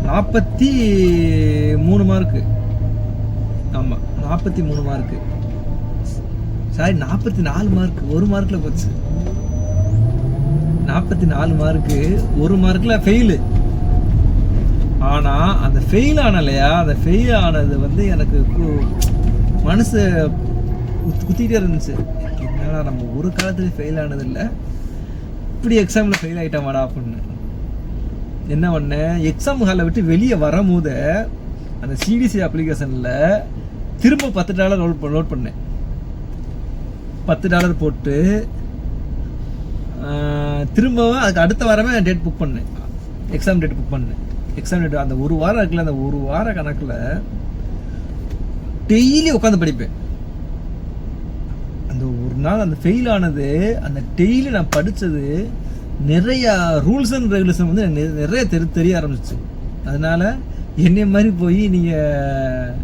43 மார்க்கு. ஆமாம், 43 மார்க்கு. Sorry, 44 mark. 1 மார்க்கில் போச்சு. 44 மார்க்கு, 1 மார்க்கில் ஃபெயிலு. ஆனால் அந்த ஃபெயில் ஆன இல்லையா, அந்த ஃபெயில் ஆனது வந்து எனக்கு மனசு குத்திகிட்டே இருந்துச்சு. என்னடா நம்ம ஒரு காலத்துலேயும் ஃபெயில் ஆனதில்லை, இப்படி எக்ஸாமில் ஃபெயில் ஆகிட்டோமாடா அப்படின்னு. என்ன பண்ணேன், எக்ஸாம் ஹாலை விட்டு வெளியே வரும்போது அந்த சிடிசி அப்ளிகேஷனில் திரும்ப $10 லோட் பண்ணேன். $10 போட்டு திரும்பவும் அதுக்கு அடுத்த வாரமே டேட் புக் பண்ணேன். எக்ஸாம் டேட் புக் பண்ணேன். எக்ஸாம் டேட் அந்த ஒரு வாரம் இருக்குல்ல, அந்த ஒரு வார கணக்கில் டெய்லி உட்காந்து படிப்பேன். அந்த ஒரு நாள் அந்த ஃபெயில் ஆனது, அந்த டெய்லி நான் படித்தது நிறையா ரூல்ஸ் அண்ட் ரெகுலேஷன் வந்து நிறைய தெரிய ஆரம்பிச்சிச்சு. அதனால் என்னை மாதிரி போய் நீங்கள்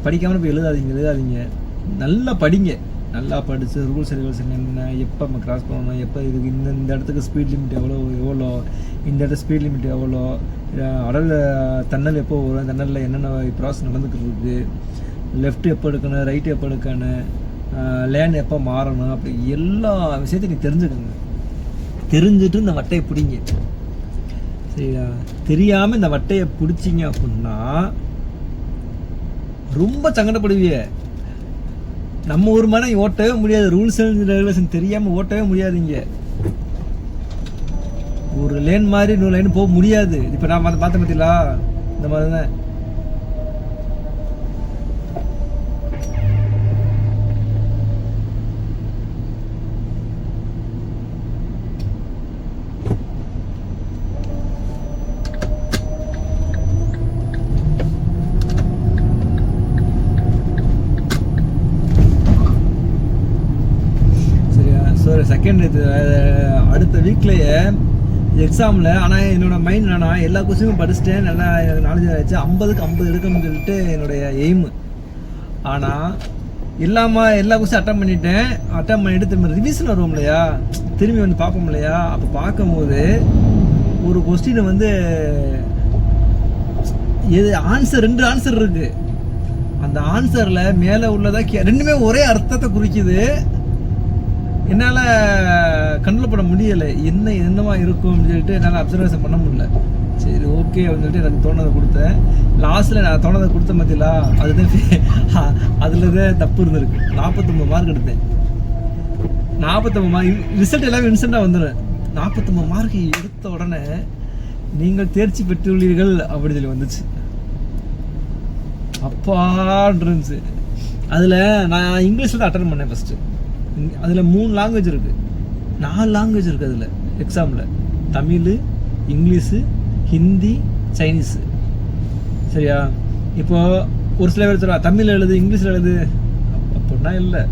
படிக்காமல் போய் எழுதாதீங்க. நல்லா படிங்க. நல்லா படித்து ரூல்ஸ் அண்ட் ரெகுலேஷன் என்ன, எப்போ நம்ம கிராஸ் பண்ணணும், எப்போ இதுக்கு இந்த இடத்துக்கு ஸ்பீட் லிமிட் எவ்வளோ, இந்த இடத்துல ஸ்பீட் லிமிட் எவ்வளோ, அடல் தண்ணல் எப்போ வரும், தண்ணலில் என்னென்ன ப்ராசஸ் நடந்துக்கிட்டு இருக்குது, லெஃப்ட் எப்போ எடுக்கணும், ரைட்டு எப்போ எடுக்கணும், லேண்ட் எப்போ மாறணும், அப்படி எல்லா விஷயத்தையும் நீ தெரிஞ்சுக்கோங்க. தெரிஞ்சுட்டு இந்த வட்டையை பிடிங்க. சரியா? தெரியாமல் இந்த வட்டையை பிடிச்சிங்க அப்படின்னா ரொம்ப சங்கடப்படுவீங்க. நம்ம ஒரு மனை ஓட்டவே முடியாது. ரூல்ஸ் அண்ட் ரெகுலேஷன் தெரியாமல் ஓட்டவே முடியாதுங்க. ஒரு லேன் மாதிரி இன்னொரு லைன் போக முடியாது. இப்போ நான் பார்த்த பார்த்தீங்களா, இந்த மாதிரி தான். செகண்ட் அடுத்த வீக்லேயே எக்ஸாமில். ஆனால் என்னோடய மைண்ட் என்னன்னா, எல்லா கொஸ்டினும் படிச்சுட்டேன், நல்லா நாலேஜ் ஆகிடுச்சு, 50க்கு 50 எடுக்கணும்னு சொல்லிட்டு என்னுடைய எய்மு. ஆனால் எல்லா கொஸ்டின் அட்டன் பண்ணிவிட்டு திரும்ப ரிவிஷன் வருவோம் இல்லையா, திரும்பி வந்து பார்ப்போம் இல்லையா, அப்போ பார்க்கும்போது ஒரு கொஸ்டின் வந்து ஆன்சர் 2 ஆன்சர் இருக்குது. அந்த ஆன்சரில் மேலே உள்ளதாக ரெண்டுமே ஒரே அர்த்தத்தை குறிக்குது. என்னால் கண்ட்ரோல் பண்ண முடியலை. என்னவா இருக்கும் அப்படின்னு சொல்லிட்டு என்னால் அப்சர்வேஷன் பண்ண முடியல. சரி, ஓகே அப்படின்னு சொல்லிட்டு எனக்கு தோணதை கொடுத்தேன். லாஸ்ட்டில் நான் தோணதை கொடுத்த மத்தியிலா அதுதான் அதில் தான் தப்பு இருந்திருக்கு. 49 மார்க் எடுத்தேன். 49 மார்க் ரிசல்ட் எல்லாமே இன்ஸ்டண்ட்டாக வந்துடும். 49 மார்க் எடுத்த உடனே நீங்கள் தேர்ச்சி பெற்றுள்ளீர்கள் அப்படின்னு சொல்லி வந்துச்சு. அப்பான்னு இருந்துச்சு. அதில் நான் இங்கிலீஷில் தான் அட்டன் பண்ணேன் ஃபஸ்ட்டு. அதில் 3 லாங்குவேஜ் இருக்குது, 4 லாங்குவேஜ் இருக்குது அதில் எக்ஸாமில். Tamil, English, Hindi, Chinese. சரியா? இப்போது ஒரு சில பேர் சொல்லுவா தமிழில் எழுது, இங்கிலீஷில் எழுது அப்படின்னா இல்லை.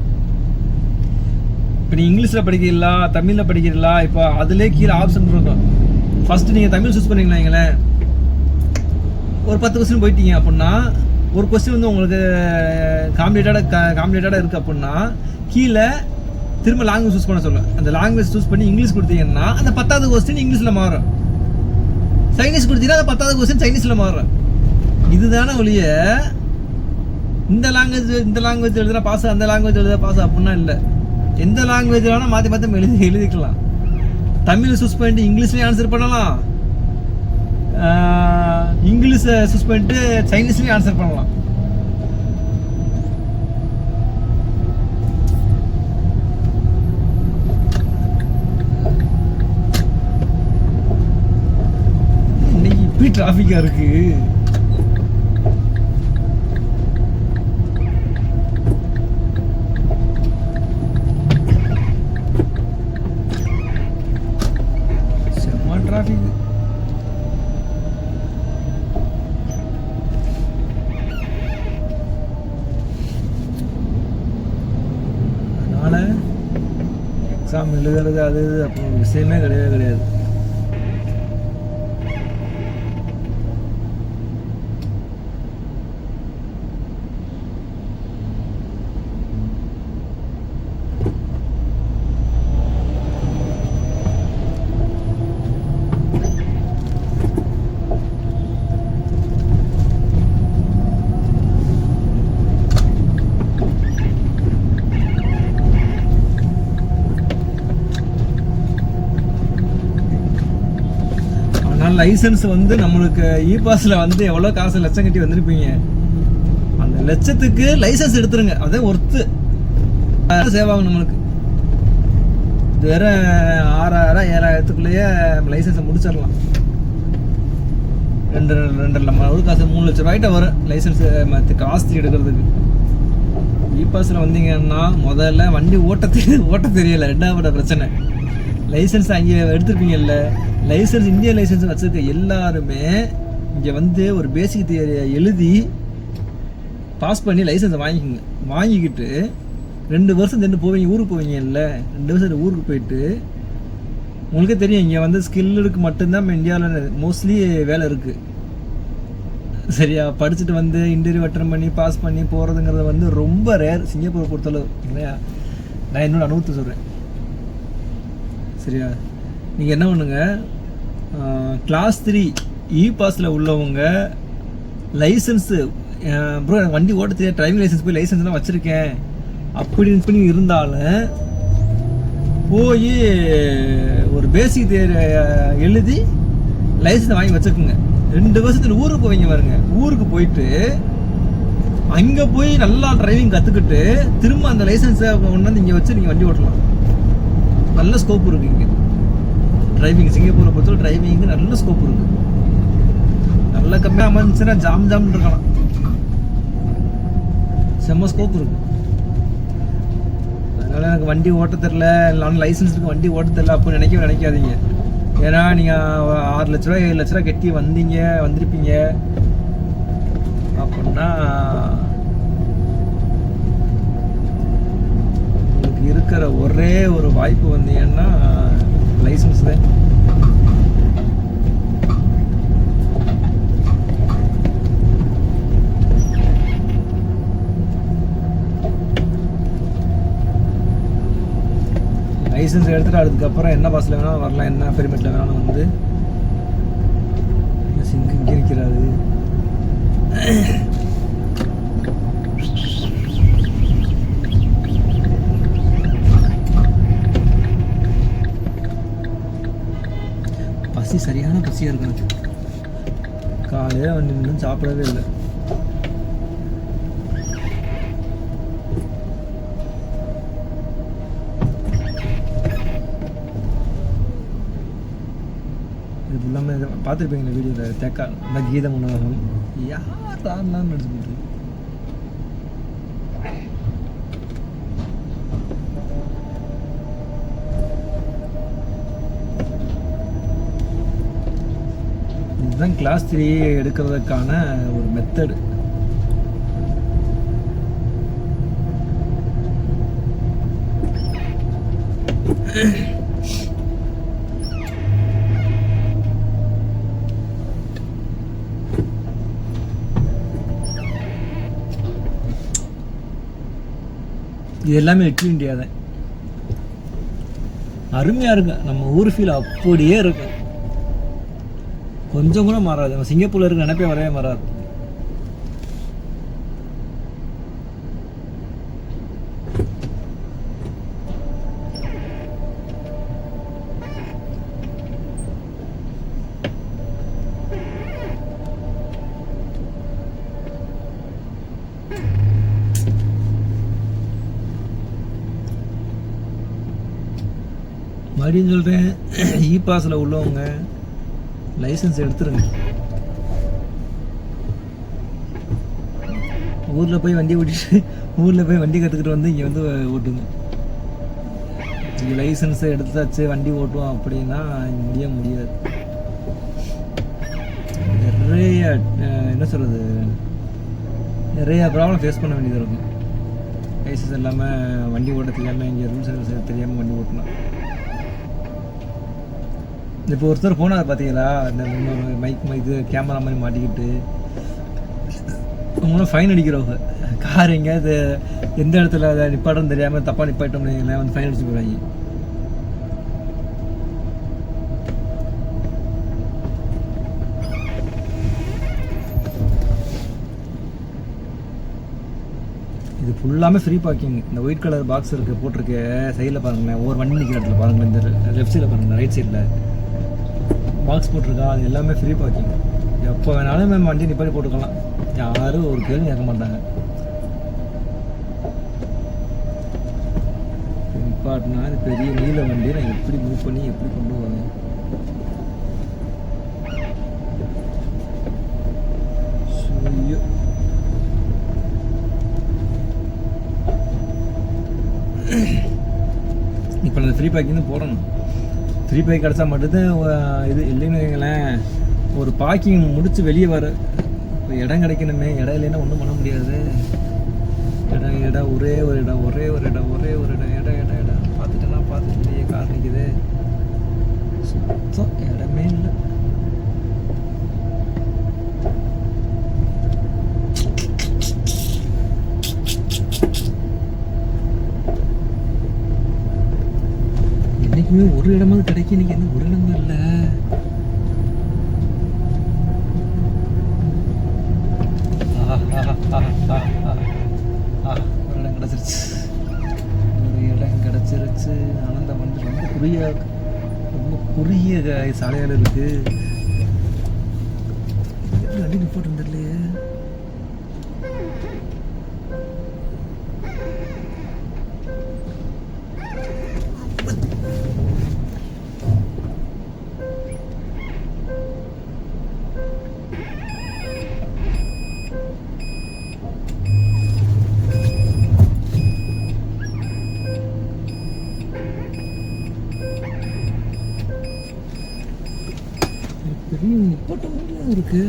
இப்போ நீ இங்கிலீஷில் படிக்கிறீங்களா, தமிழில் படிக்கிறீங்களா, இப்போ அதிலே கீழே ஆப்ஷன் இருக்கும். ஃபஸ்ட்டு நீங்கள் தமிழ் சூஸ் பண்ணிங்களா, எங்களேன் ஒரு 10 கொஸ்டின் போயிட்டீங்க அப்படின்னா, ஒரு கொஸ்டின் வந்து உங்களுக்கு காம்ப்ளீட்டடாக இருக்குது அப்படின்னா கீழே திரும்ப லாங்குவேஜ் சூஸ் பண்ண சொல்லுவேன். அந்த லாங்குவேஜ் சூஸ் பண்ணி இங்கிலீஷ் கொடுத்தீங்கன்னா அந்த 10வது கொஸ்டின் இங்கிலீஷில் மாறும். சைனீஸ் கொடுத்தீங்கன்னா அந்த 10வது கொஸ்டின் சைனீஸில் மாறும். இதுதானே ஒழிய இந்த லாங்குவேஜ் எழுதுனா பாஸ், அந்த லாங்குவேஜ் எழுதுனா பாஸ் அப்படின்னா இல்லை. எந்த லாங்குவேஜ் வேணால் மாற்றி எழுதிக்கலாம். தமிழ் சூஸ் பண்ணிட்டு இங்கிலீஷ்லேயும் ஆன்சர் பண்ணலாம், இங்கிலீஷை சூஸ் பண்ணிட்டு சைனீஸ்லேயும் ஆன்சர் பண்ணலாம். இப்படி டிராஃபிக்கா இருக்கு. செம்ம டிராஃபிக். எக்ஸாம் எழுதுறது அது இது அப்படின்னு விஷயமே கிடையவே கிடையாது. லைசன்ஸ் வந்து நம்மளுக்கு இ பாஸ்ல வந்து எவ்வளோ காசு லட்சம் கட்டி வந்திருப்பீங்க, அந்த லட்சத்துக்கு லைசன்ஸ் எடுத்துருங்க. அதே ஒர்த்து சேவ் ஆகும் நம்மளுக்கு. இது வேற 6000 7000க்குள்ளேயே லைசன்ஸை முடிச்சிடலாம். 2.5 லட்சம் காசு 3 லட்சம் ரூபாய்ட்ட வரும் லைசன்ஸ் காஸ்ட் எடுக்கிறதுக்கு. இ பாஸ்ல வந்தீங்கன்னா முதல்ல வண்டி ஓட்ட தெரியல, 2வது பிரச்சனை. லைசன்ஸ் அங்கே எடுத்துருப்பீங்கல்ல, லைசன்ஸ் இந்திய லைசன்ஸ் வச்சுருக்க எல்லாருமே இங்கே வந்து ஒரு பேசிக் தியரியை எழுதி பாஸ் பண்ணி லைசன்ஸை வாங்கிக்கிட்டு 2 வருஷம் சென்று போவீங்க, ஊருக்கு போவீங்க இல்லை, 2 வருஷம் ஊருக்கு போயிட்டு உங்களுக்கே தெரியும் இங்கே வந்து ஸ்கில்லுக்கு மட்டும்தான் நம்ம இந்தியாவில் மோஸ்ட்லி வேலை இருக்குது. சரியா, படிச்சுட்டு வந்து இன்டர்வியூ அட்டன் பண்ணி பாஸ் பண்ணி போகிறதுங்கிறது வந்து ரொம்ப ரேர் சிங்கப்பூரை பொறுத்தளவு இல்லையா. நான் என்னோட அனுபவத்தை சொல்கிறேன். சரியா, நீங்கள் என்ன பண்ணுங்க, கிளாஸ் 3 இ பாஸில் உள்ளவங்க லைசன்ஸு ப்ரோ எனக்கு வண்டி ஓட்ட தெரியாது, டிரைவிங் லைசன்ஸ் போய் லைசன்ஸ்லாம் வச்சுருக்கேன் அப்படின்னு இருந்தாலும் போய் ஒரு பேசிக் எழுதி லைசன்ஸ் வாங்கி வச்சுருக்குங்க. 2 வருஷத்துல ஊருக்கு போவீங்க பாருங்க, ஊருக்கு போயிட்டு அங்கே போய் நல்லா டிரைவிங் கற்றுக்கிட்டு திரும்ப அந்த லைசன்ஸை கொண்டாந்து இங்கே வச்சு நீங்கள் வண்டி ஓட்டலாம். நல்ல ஸ்கோப் இருக்குது இங்கே டிரைவிங். சிங்கப்பூரை பொறுத்தவரை டிரைவிங்கு நல்ல ஸ்கோப் இருக்குது. நல்ல கம்மியாக அமைஞ்சுன்னா ஜாம்னு இருக்கலாம், செம்ம ஸ்கோப் இருக்குது. அதனால் எனக்கு வண்டி ஓட்ட தெரில, இல்லை லைசன்ஸ் இருக்குது வண்டி ஓட்ட தெரில அப்படின்னு நினைக்காதீங்க. ஏன்னா நீங்கள் 6 லட்ச ரூபா 7 லட்ச ரூபா கட்டி வந்திருப்பீங்க அப்படின்னா உங்களுக்கு இருக்கிற ஒரே ஒரு வாய்ப்பு வந்தீங்கன்னா லைசன்ஸ் தான். லைசன்ஸ் எடுத்துகிட்டு அதுக்கப்புறம் என்ன பாஸில் வேணாலும் வரலாம், என்ன பெர்மிட்டில் வேணாலும் வந்து இங்கே இருக்கிறாரு. பசி சரியான பசியாக இருக்கு எனக்கு. காலையில் வந்து இன்னும் சாப்பிடவே இல்லை. இது எல்லாமே பார்த்துருப்பீங்க இந்த வீடியோவில். தேக்கா இந்த கீதம் உணவகம் யாரெல்லாம் நடிச்சு போட்டு இதுதான் கிளாஸ் 3 எடுக்கிறதுக்கான ஒரு மெத்தடு. இது எல்லாமே லிட்டில் இந்தியா தான். அருமையாக இருக்கு, நம்ம ஊர் ஃபீல் அப்படியே இருக்கு, கொஞ்சம் கூட மாறாது. நம்ம சிங்கப்பூரில் இருக்க நினைப்பே வரவே மாறாது. மறுபடியும் சொல்கிறேன், இ பாஸில் உள்ளவங்க லைசன்ஸ் எடுத்துருங்க. ஊரில் போய் வண்டி ஓட்டிட்டு ஊரில் போய் வண்டி கற்றுக்கிட்டு வந்து இங்கே வந்து ஓட்டுங்க. இங்கே லைசன்ஸை எடுத்தாச்சு வண்டி ஓட்டுவோம் அப்படின்னா முடியாது. நிறைய என்ன சொல்கிறது, நிறைய ப்ராப்ளம் ஃபேஸ் பண்ண வேண்டியது இருக்கும். லைசன்ஸ் இல்லாமல் வண்டி ஓட்ட தெரியாமல் இங்கே ரூல்ஸ் ரெகுலேஷன் தெரியாமல் வண்டி ஓட்டலாம். இப்போ ஒருத்தர் போனார் பார்த்தீங்களா, இந்த மைக் இது கேமரா மாதிரி மாட்டிக்கிட்டு அவங்களும் ஃபைன் அடிக்கிறவங்க. கார் எங்கேயாவது எந்த இடத்துல அதை நிப்பாட்டம் தெரியாமல் தப்பாக நிப்பாட்டோம்னு வந்து ஃபைன் அடிச்சு போகிறாங்க. இது ஃபுல்லாமே ஃப்ரீ பார்க்கிங். இந்த ஒயிட் கலர் பாக்ஸ் இருக்குது போட்டிருக்கு சைடில் பாருங்களேன், ஒவ்வொரு வண்டி நிற்கிற இடத்துல பாருங்களேன், இந்த லெஃப்ட் சைடில் பாருங்களேன், ரைட் சைடில் பாக்ஸ் போட்டிருக்கா, அது எல்லாமே ஃப்ரீ பார்க்கிங். எப்போ வேணாலும் மேம் வண்டி நிப்பாட்டி போட்டுக்கலாம், யாரும் ஒரு கேள்வி கேட்க மாட்டாங்க. நிப்பாட்டினா இது பெரிய நீல வண்டி, நான் எப்படி மூவ் பண்ணி எப்படி கொண்டு போவேன்? ஐயோ, இப்போ நான் ஃப்ரீ பேக்கிங் தான் போடணும். ஃப்ரீ பேக் கிடச்சா மட்டும்தான் இது. இல்லைன்னு வைங்களேன், ஒரு பார்க்கிங் முடித்து வெளியே வர இப்போ இடம் கிடைக்கணுமே, இடம் இல்லைன்னா ஒன்றும் பண்ண முடியாது. இடம் ஒரே ஒரு இடம் பார்த்துட்டேன்னா பார்த்துட்டு கார் நிற்குது, சுத்தம் இடமே இல்லை. என்னைக்குமே ஒரு இடமாவது கிடைக்கும், இன்னைக்கு என்ன ஒரு இடமும் இல்லை. ஒரு இடம் கிடச்சிருச்சு, ஆனால் அந்த வண்டி ரொம்ப குறுகிய சாலையால் இருக்கு. வண்டி நிப்பாட்டு வந்துடலையே. பெரிய நிப்பாட்ட மாதிரிலாம் இருக்கு.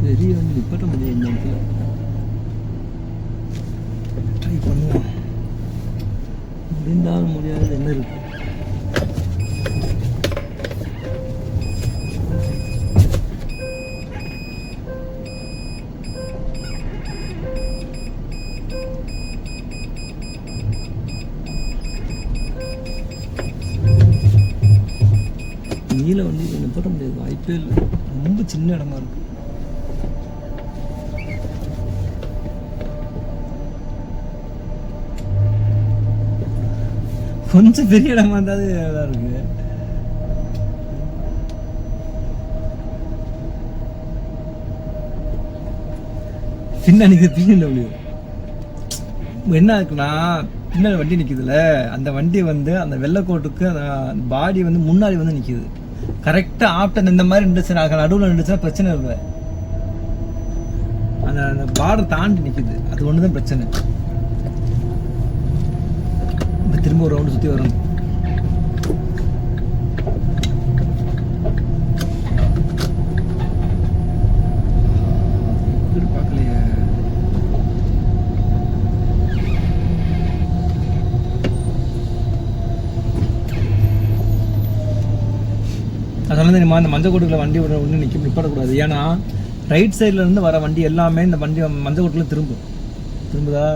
பெரிய வண்டி நிப்பாட்ட முடியும், ட்ரை பண்ணுவோம். முடிந்தாலும் முடியாது என்ன இருக்கு. நீல வண்டி நிப்பாட்ட முடியாது, வாய்ப்பே இல்லை. ரொம்ப சின்ன இடமா இருக்கு. கொஞ்சம் பெரிய இடமா இருந்தாலும் இதாக இருக்கு. பின்னாடி பிஎன்டபிள்யூ என்ன இருக்குன்னா, பின்னாடி வண்டி நிற்குதுல்ல, அந்த வண்டி வந்து அந்த வெள்ளைக்கோட்டுக்கு அந்த பாடி வந்து முன்னாடி வந்து நிற்கிது. கரெக்டாக ஆப்டர் இந்த மாதிரி நின்றுச்சுன்னா, நடுவில் நின்றுச்சுன்னா பிரச்சனை இல்லை. அந்த பார்டர் தாண்டி நிற்குது, அது ஒன்று தான் பிரச்சனை. திரும்ப ஒரு ரவுண்டு சுற்றி வரணும். பார்க்கலையே. அதனால தெரியுமா, இந்த மஞ்சள் கோட்டுக்குள்ள வண்டி ஒன்று நிப்பாடக்கூடாது. ஏன்னா ரைட் சைடில் இருந்து வர வண்டி எல்லாமே இந்த வண்டி மஞ்சள் கோட்டுக்குள்ள திரும்புதா.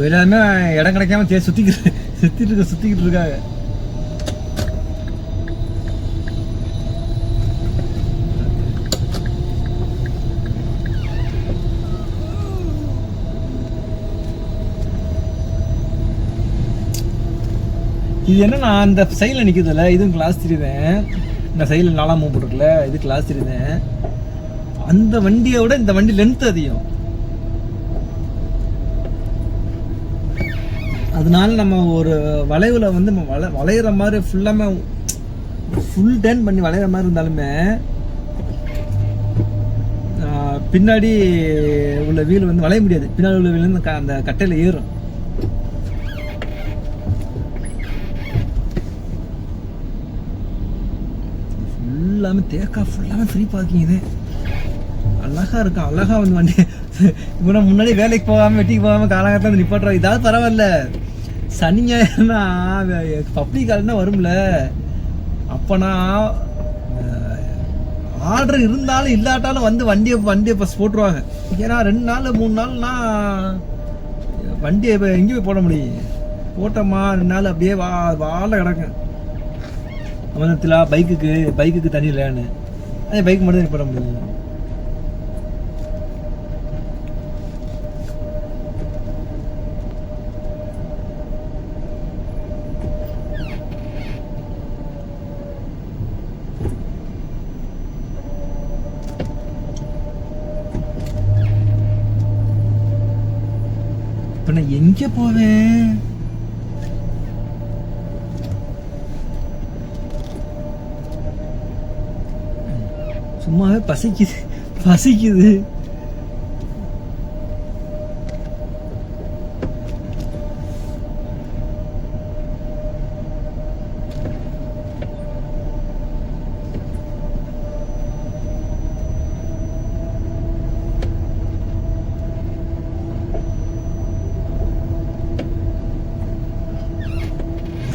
எல்லாருமே இடம் கிடைக்காம சுத்திக்கிட்டு இருக்காங்க. இது என்ன, நான் அந்த சைடில் நிற்கிறதில்ல, இதுவும் கிளாஸ் 3 தான். இந்த சைடில் 4ஆம் மூவ் போட்டுருக்குல, இது கிளாஸ் 3 தான். அந்த வண்டியை விட இந்த வண்டி லென்த் அதிகம். அதனால நம்ம ஒரு வளைவில் வந்து வளையிற மாதிரி ஃபுல்லாமே ஃபுல் டர்ன் பண்ணி வளையிற மாதிரி இருந்தாலுமே பின்னாடி உள்ள வீல் வந்து வளைய முடியாது. பின்னாடி உள்ள வீல் வந்து அந்த கட்டையில் ஏறும். ஃபுல்லாமே தேக்கா, ஃபுல்லாமே ஃப்ரீ பார்க்கிங். இது அழகாக இருக்கும். அழகாக வந்து வண்டி இப்போ நான் முன்னாடி வேலைக்கு போகாமல் வெட்டிக்கு போகாமல் காலகட்டத்தில் வந்து நிப்பாட்டுறோம். இதாவது பரவாயில்ல. சனி ஞாயிறுனா பப்ளிக் காலன்னா வரும்ல, அப்போனா ஆர்டர் இருந்தாலும் இல்லாட்டாலும் வந்து வண்டியை பஸ் போட்டுருவாங்க. ஏன்னா 2 நாள் 3 நாள்னா வண்டியை இப்போ எங்கேயும் போய் போட முடியும். போட்டோமா 2 நாள் அப்படியே வாழ கிடக்கும். அவனத்தில் பைக்குக்கு தனி இல்லைன்னு அதே பைக் மட்டும் தான் போட முடியும். இப்போ நான் எங்கே போவேன்? சும்மாவே பசிக்குது.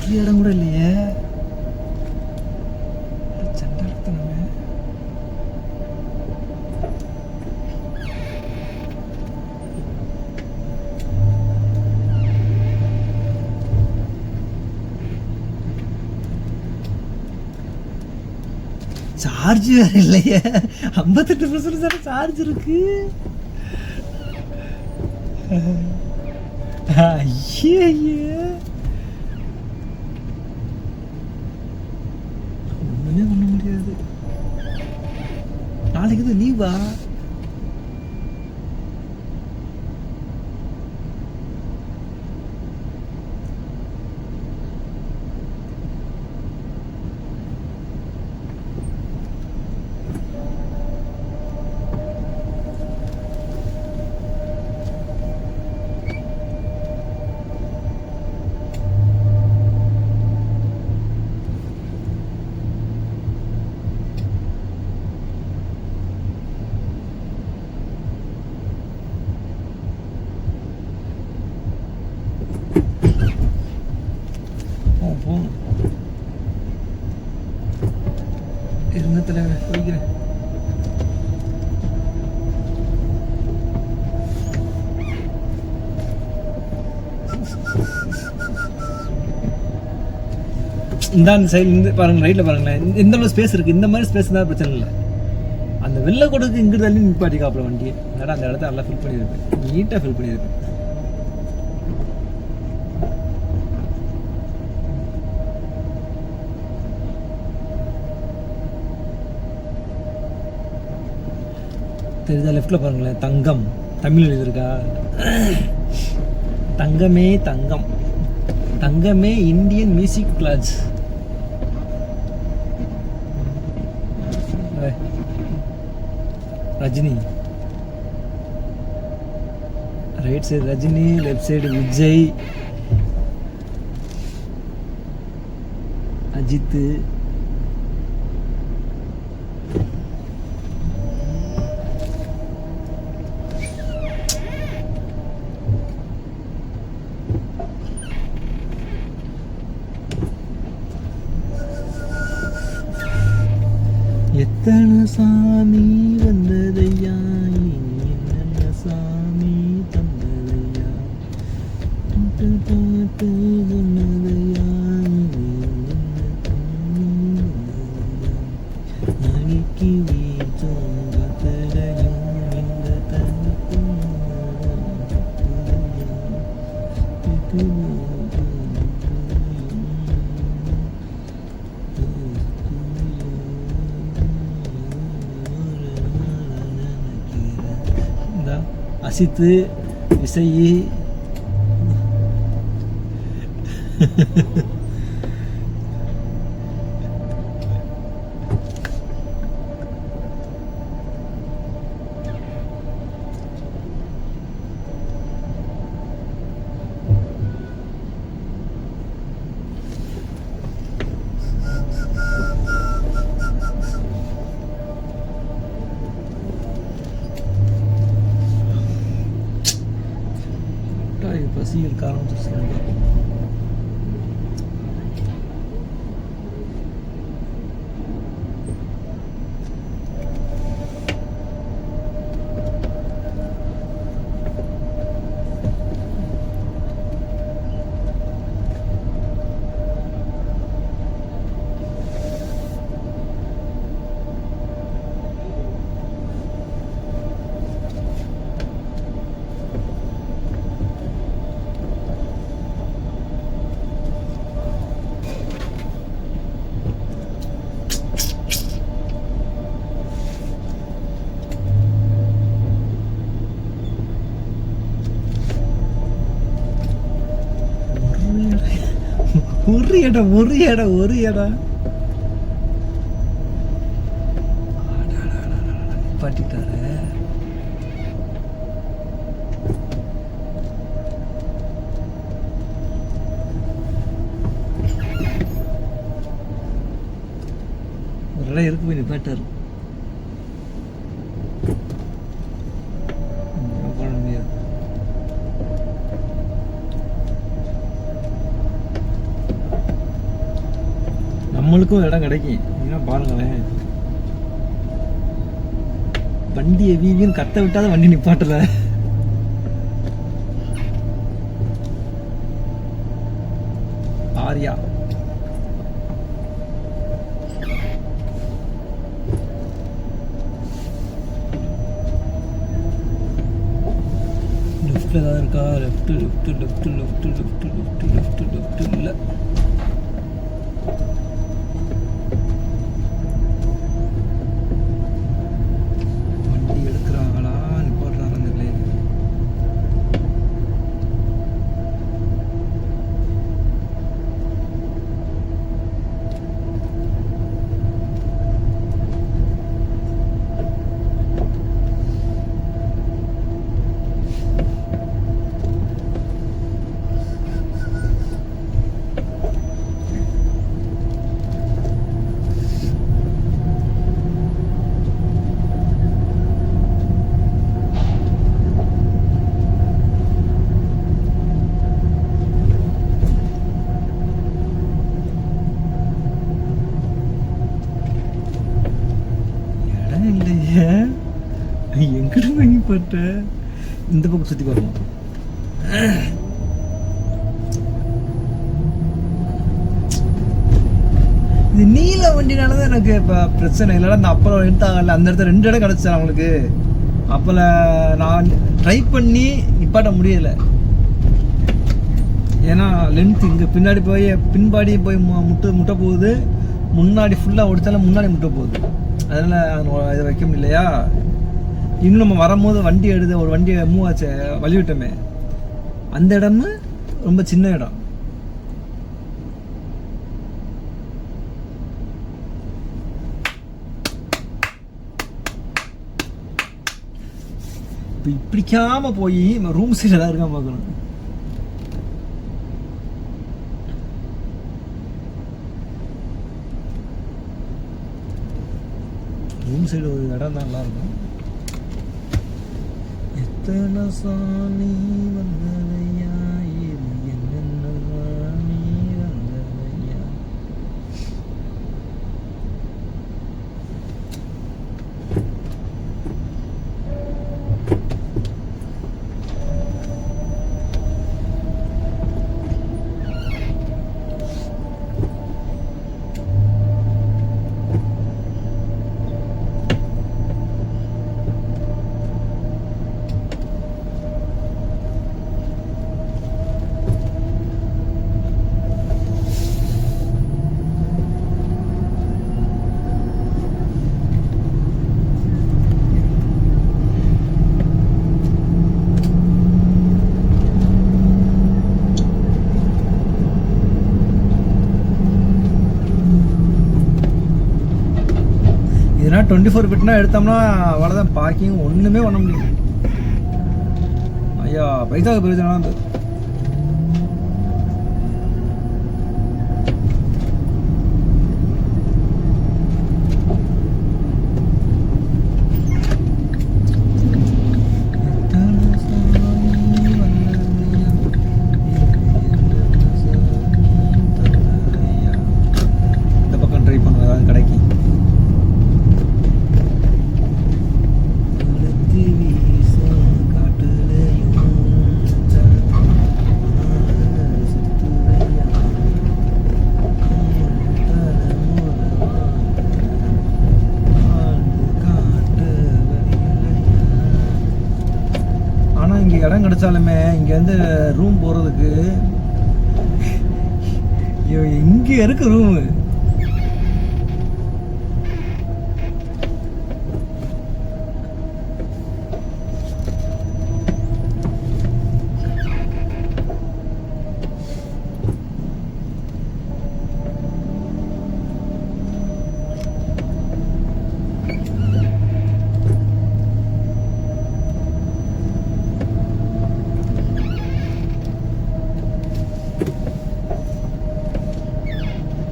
ஒரு இடம் கூட இல்லையே. சண்டை சார்ஜ் வேற இல்லையே. 58% சார்ஜ் இருக்கு. ஐயே ஒண்ணுமே பண்ண முடியாது. நாளைக்கு இது லீவா? இருந்தத்துல போய்க்கிறேன். இந்த சைடு இருந்து பாருங்க, ரைட்ல பாருங்களேன், எந்த அளவு ஸ்பேஸ் இருக்கு. இந்த மாதிரி ஸ்பேஸ் தான் பிரச்சனை இல்லை. அந்த வெள்ளை கொடுக்கு இங்கிட்டு தள்ளி நிப்பாட்டிக்காப்புல வண்டி. அந்த இடத்த நல்லா ஃபில் பண்ணியிருப்பேன், நீட்டாக ஃபில் பண்ணியிருப்பேன். தெரியுதா? லெஃப்டில் பாருங்களேன், தங்கம் தமிழ் எழுதியிருக்கா. தங்கமே தங்கம், தங்கமே Indian music class. Rajini right side, Rajini left side Vijay, Ajith, எத்தனை சாமி வந்ததையா, என்னென்ன சாமி தந்ததையா, பாட்டு சொன்னதையா, அடிக்கி வீச்சோம் கத்தரையும் இந்த தனிக்கும் அசித்து, இசை, பசி இருக்க ஆரம்பிச்சிருச்சு. ஒரு இடம் பாட்டிட்டாரு. ஒரு இடம் இருக்கு போய் நிப்பாட்டாரு. நம்மளுக்கும் இடம் கிடைக்கும். ஏன்னா பாருங்களேன், வண்டியை வீவின்னு கத்த விட்டாத வண்டி நிப்பாட்டல. ஆரியா லெஃப்ட்ல தான் இருக்கா? Left left left left left left left left இல்லை. எங்கிட்ட வாங்கி போட்ட இந்த பக்கம் சுற்றி பார்ப்போம். இது நீல வண்டினாலதான் எனக்கு இப்போ பிரச்சனை. இல்லைன்னா இந்த அப்பளம் எடுத்தாங்கல்ல, அந்த இடத்துல 2 இடம் கிடச்சா அவங்களுக்கு. அப்போல நான் ட்ரை பண்ணி நிப்பாட்ட முடியலை. ஏன்னா லென்த் இங்கே பின்னாடி போய் பின்பாடியே போய் முட்டை போகுது, முன்னாடி ஃபுல்லாக ஓடித்தாலும் முன்னாடி முட்டை போகுது. அதனால் இதை வைக்க முடியலையா. இன்னும் நம்ம வரும்போது வண்டி எடுத்து ஒரு வண்டியை மூவ் ஆச்சு வழி விட்டோமே, அந்த இடமும் ரொம்ப சின்ன இடம். இப்போ இப்படிக்காம போய் ரூம் சைடு ஏதாவது இருக்கா பார்க்கணும். ரூம் சைடு ஒரு இடம் தான் நல்லாயிருக்கும். எத்தனை சாமி வந்ததையா, என்னென்ன சாமி வந்ததையா. ஆனால் 24 ஃபீட்னா எடுத்தோம்னா அவ்வளோதான், பார்க்கிங் ஒன்றுமே பண்ண முடியும். ஐயா பைசாவுக்கு பிரயோஜனம். இந்த பக்கம் ட்ரை பண்ணுவோம் ஏதாவது கடைக்கு. ஆனால் இங்கே இடம் கிடைச்சாலுமே இங்கேருந்து ரூம் போகிறதுக்கு இங்கே இருக்கு ரூமு.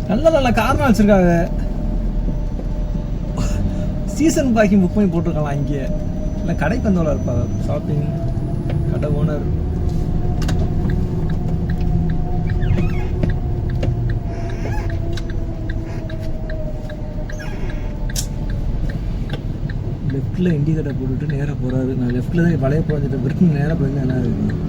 நல்ல நல்ல காரணம் வச்சிருக்காங்க. சீசன் பார்க்கிங் புக் பண்ணி போட்டிருக்கலாம். இங்கே இல்லை கடைக்கு வந்தவளா இருப்பா, ஷாப்பிங் கடை ஓனர். லெஃப்டில் இண்டிகேட்டர் போட்டுட்டு நேராக போகிறாரு. நான் லெஃப்டில் தான் வளைய போஞ்சிட்ட பிறகு நேராக போயிருந்தேன். என்ன இருக்கு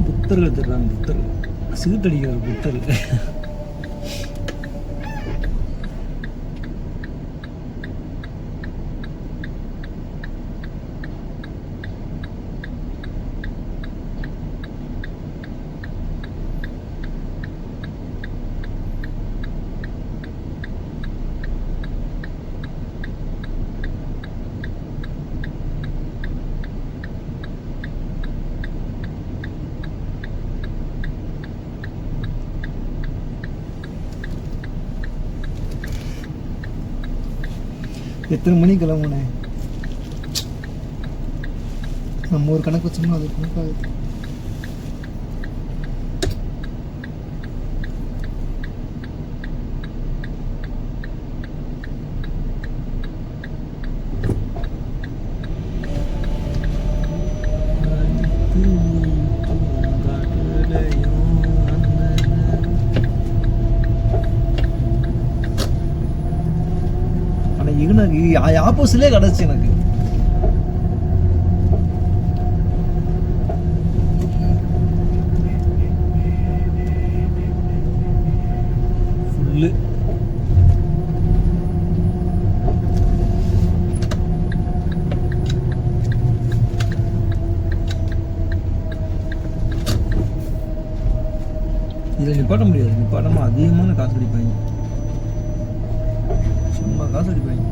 புத்தர்கள் தர்றாங்க. புத்தர் சீட்டடிக்கிற புத்தர். எத்தனை மணிக்கு கிளம்புனேன்? நம்ம ஒரு கணக்கு வச்சோம்னா அது கணக்காகுது. ஆப்போசிட்லேயே கிடச்சி எனக்கு. ஃபுல்லு இதில் நிப்பாட்ட முடியாது. நிப்பாட்டமா அதிகமான காசு அடிப்பாங்க. சும்மா காசு அடிப்பாங்க.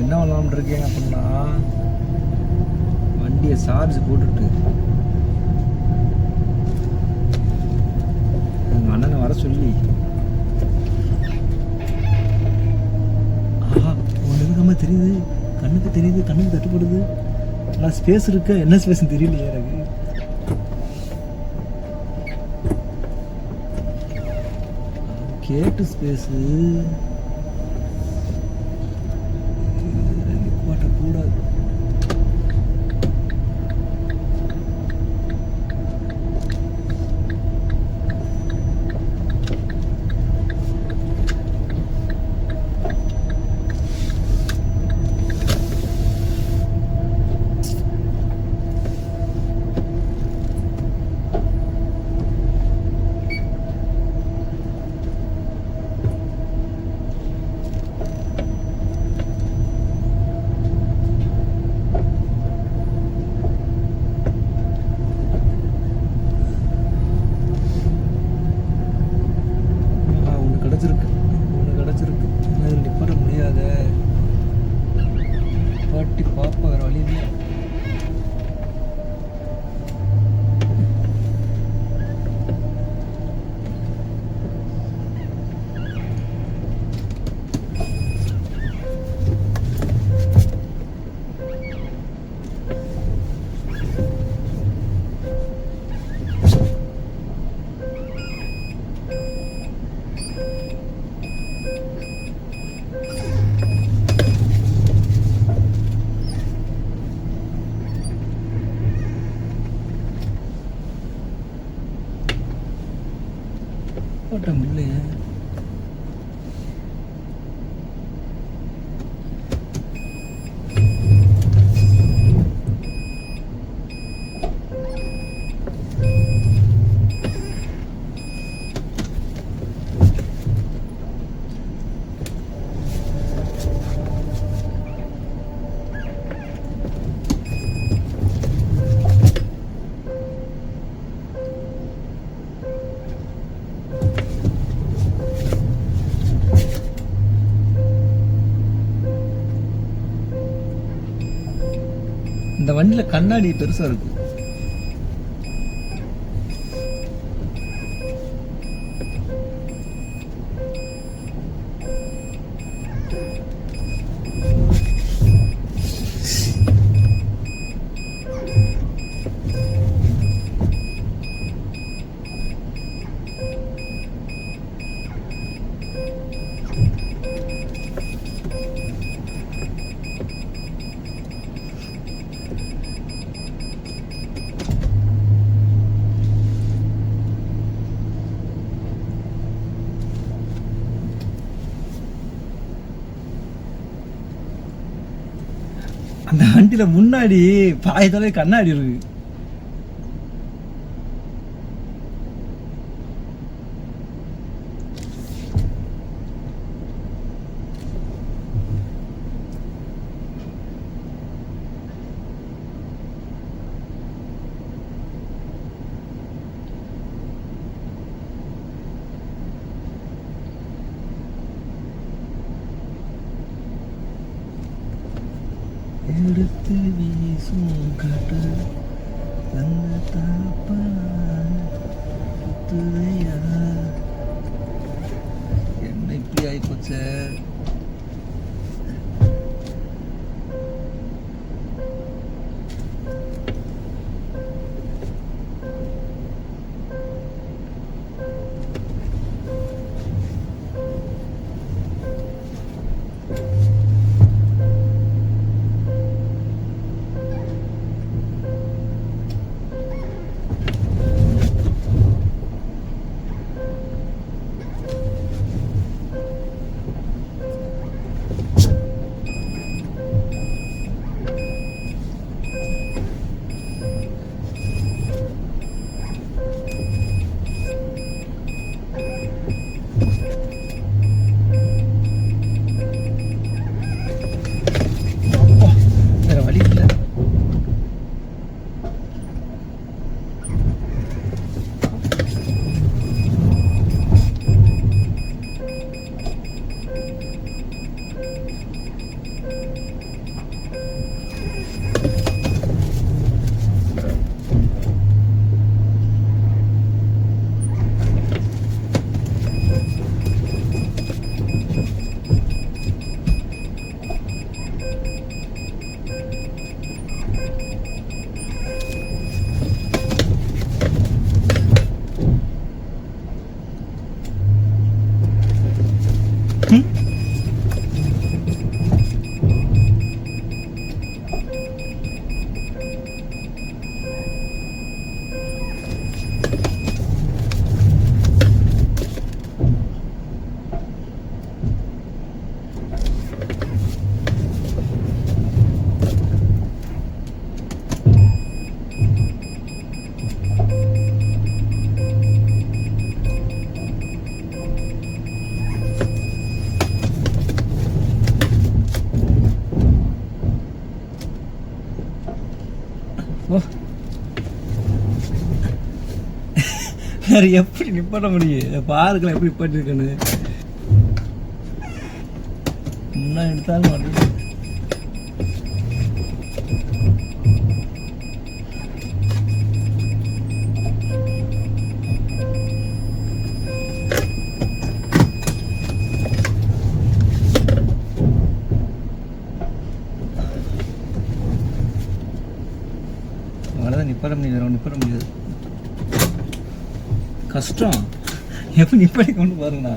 என்ன பண்ணலாம்னு இருக்கேன் அப்படின்னா, வண்டியை சார்ஜ் போட்டுட்டு எங்கள் அண்ணனை வர சொல்லி, ஆஹா ஒன்று இருக்காம தெரியுது, கண்ணுக்கு தெரியுது, கண்ணுக்கு தட்டுப்படுது. ஆனால் ஸ்பேஸ் இருக்கு, என்ன ஸ்பேஸ்ன்னு தெரியலையே எனக்கு. கேட்டு ஸ்பேஸு கூடாது. போட்டோம் இல்லையே. இந்த வண்டியில கண்ணாடி பெருசா இருக்கு. அந்த வண்டியில முன்னாடி பாயத்தோட கண்ணாடி இருக்கு. எடுத்து வீசும் காற்று தந்த தாப்பா புத்துதையா. என்ன இப்படி ஆயிப்போச்சே. வேற வழி இல்லை. வேற எப்படி நிப்பாட்ட முடியும்? பாருக்கலாம் எப்படி நிப்பாட்டிருக்கேன்னு. முன்னாடி எடுத்தாலும் மாட்டேன். அவ்வளோதான், நிப்பாட்ட முடியாது. நிப்பாட்ட முடியாது, கஷ்டம். எப்படி நிப்பாட்டி கொண்டு பாருங்கண்ணா,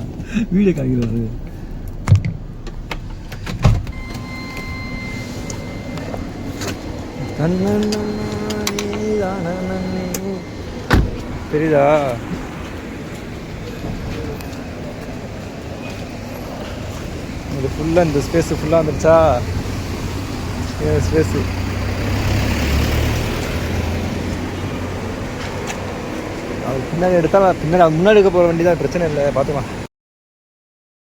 வீடியோ காய்க்கிறாரு. தெரியுதா? இது ஃபுல்லாக இந்த ஸ்பேஸு ஃபுல்லாக வந்துருச்சா ஸ்பேஸு. அது பின்னாடி எடுத்தால் பின்னாடி முன்னாடி எடுக்க போகிற வண்டி தான், பிரச்சனை இல்லை, பார்த்துக்கலாம்.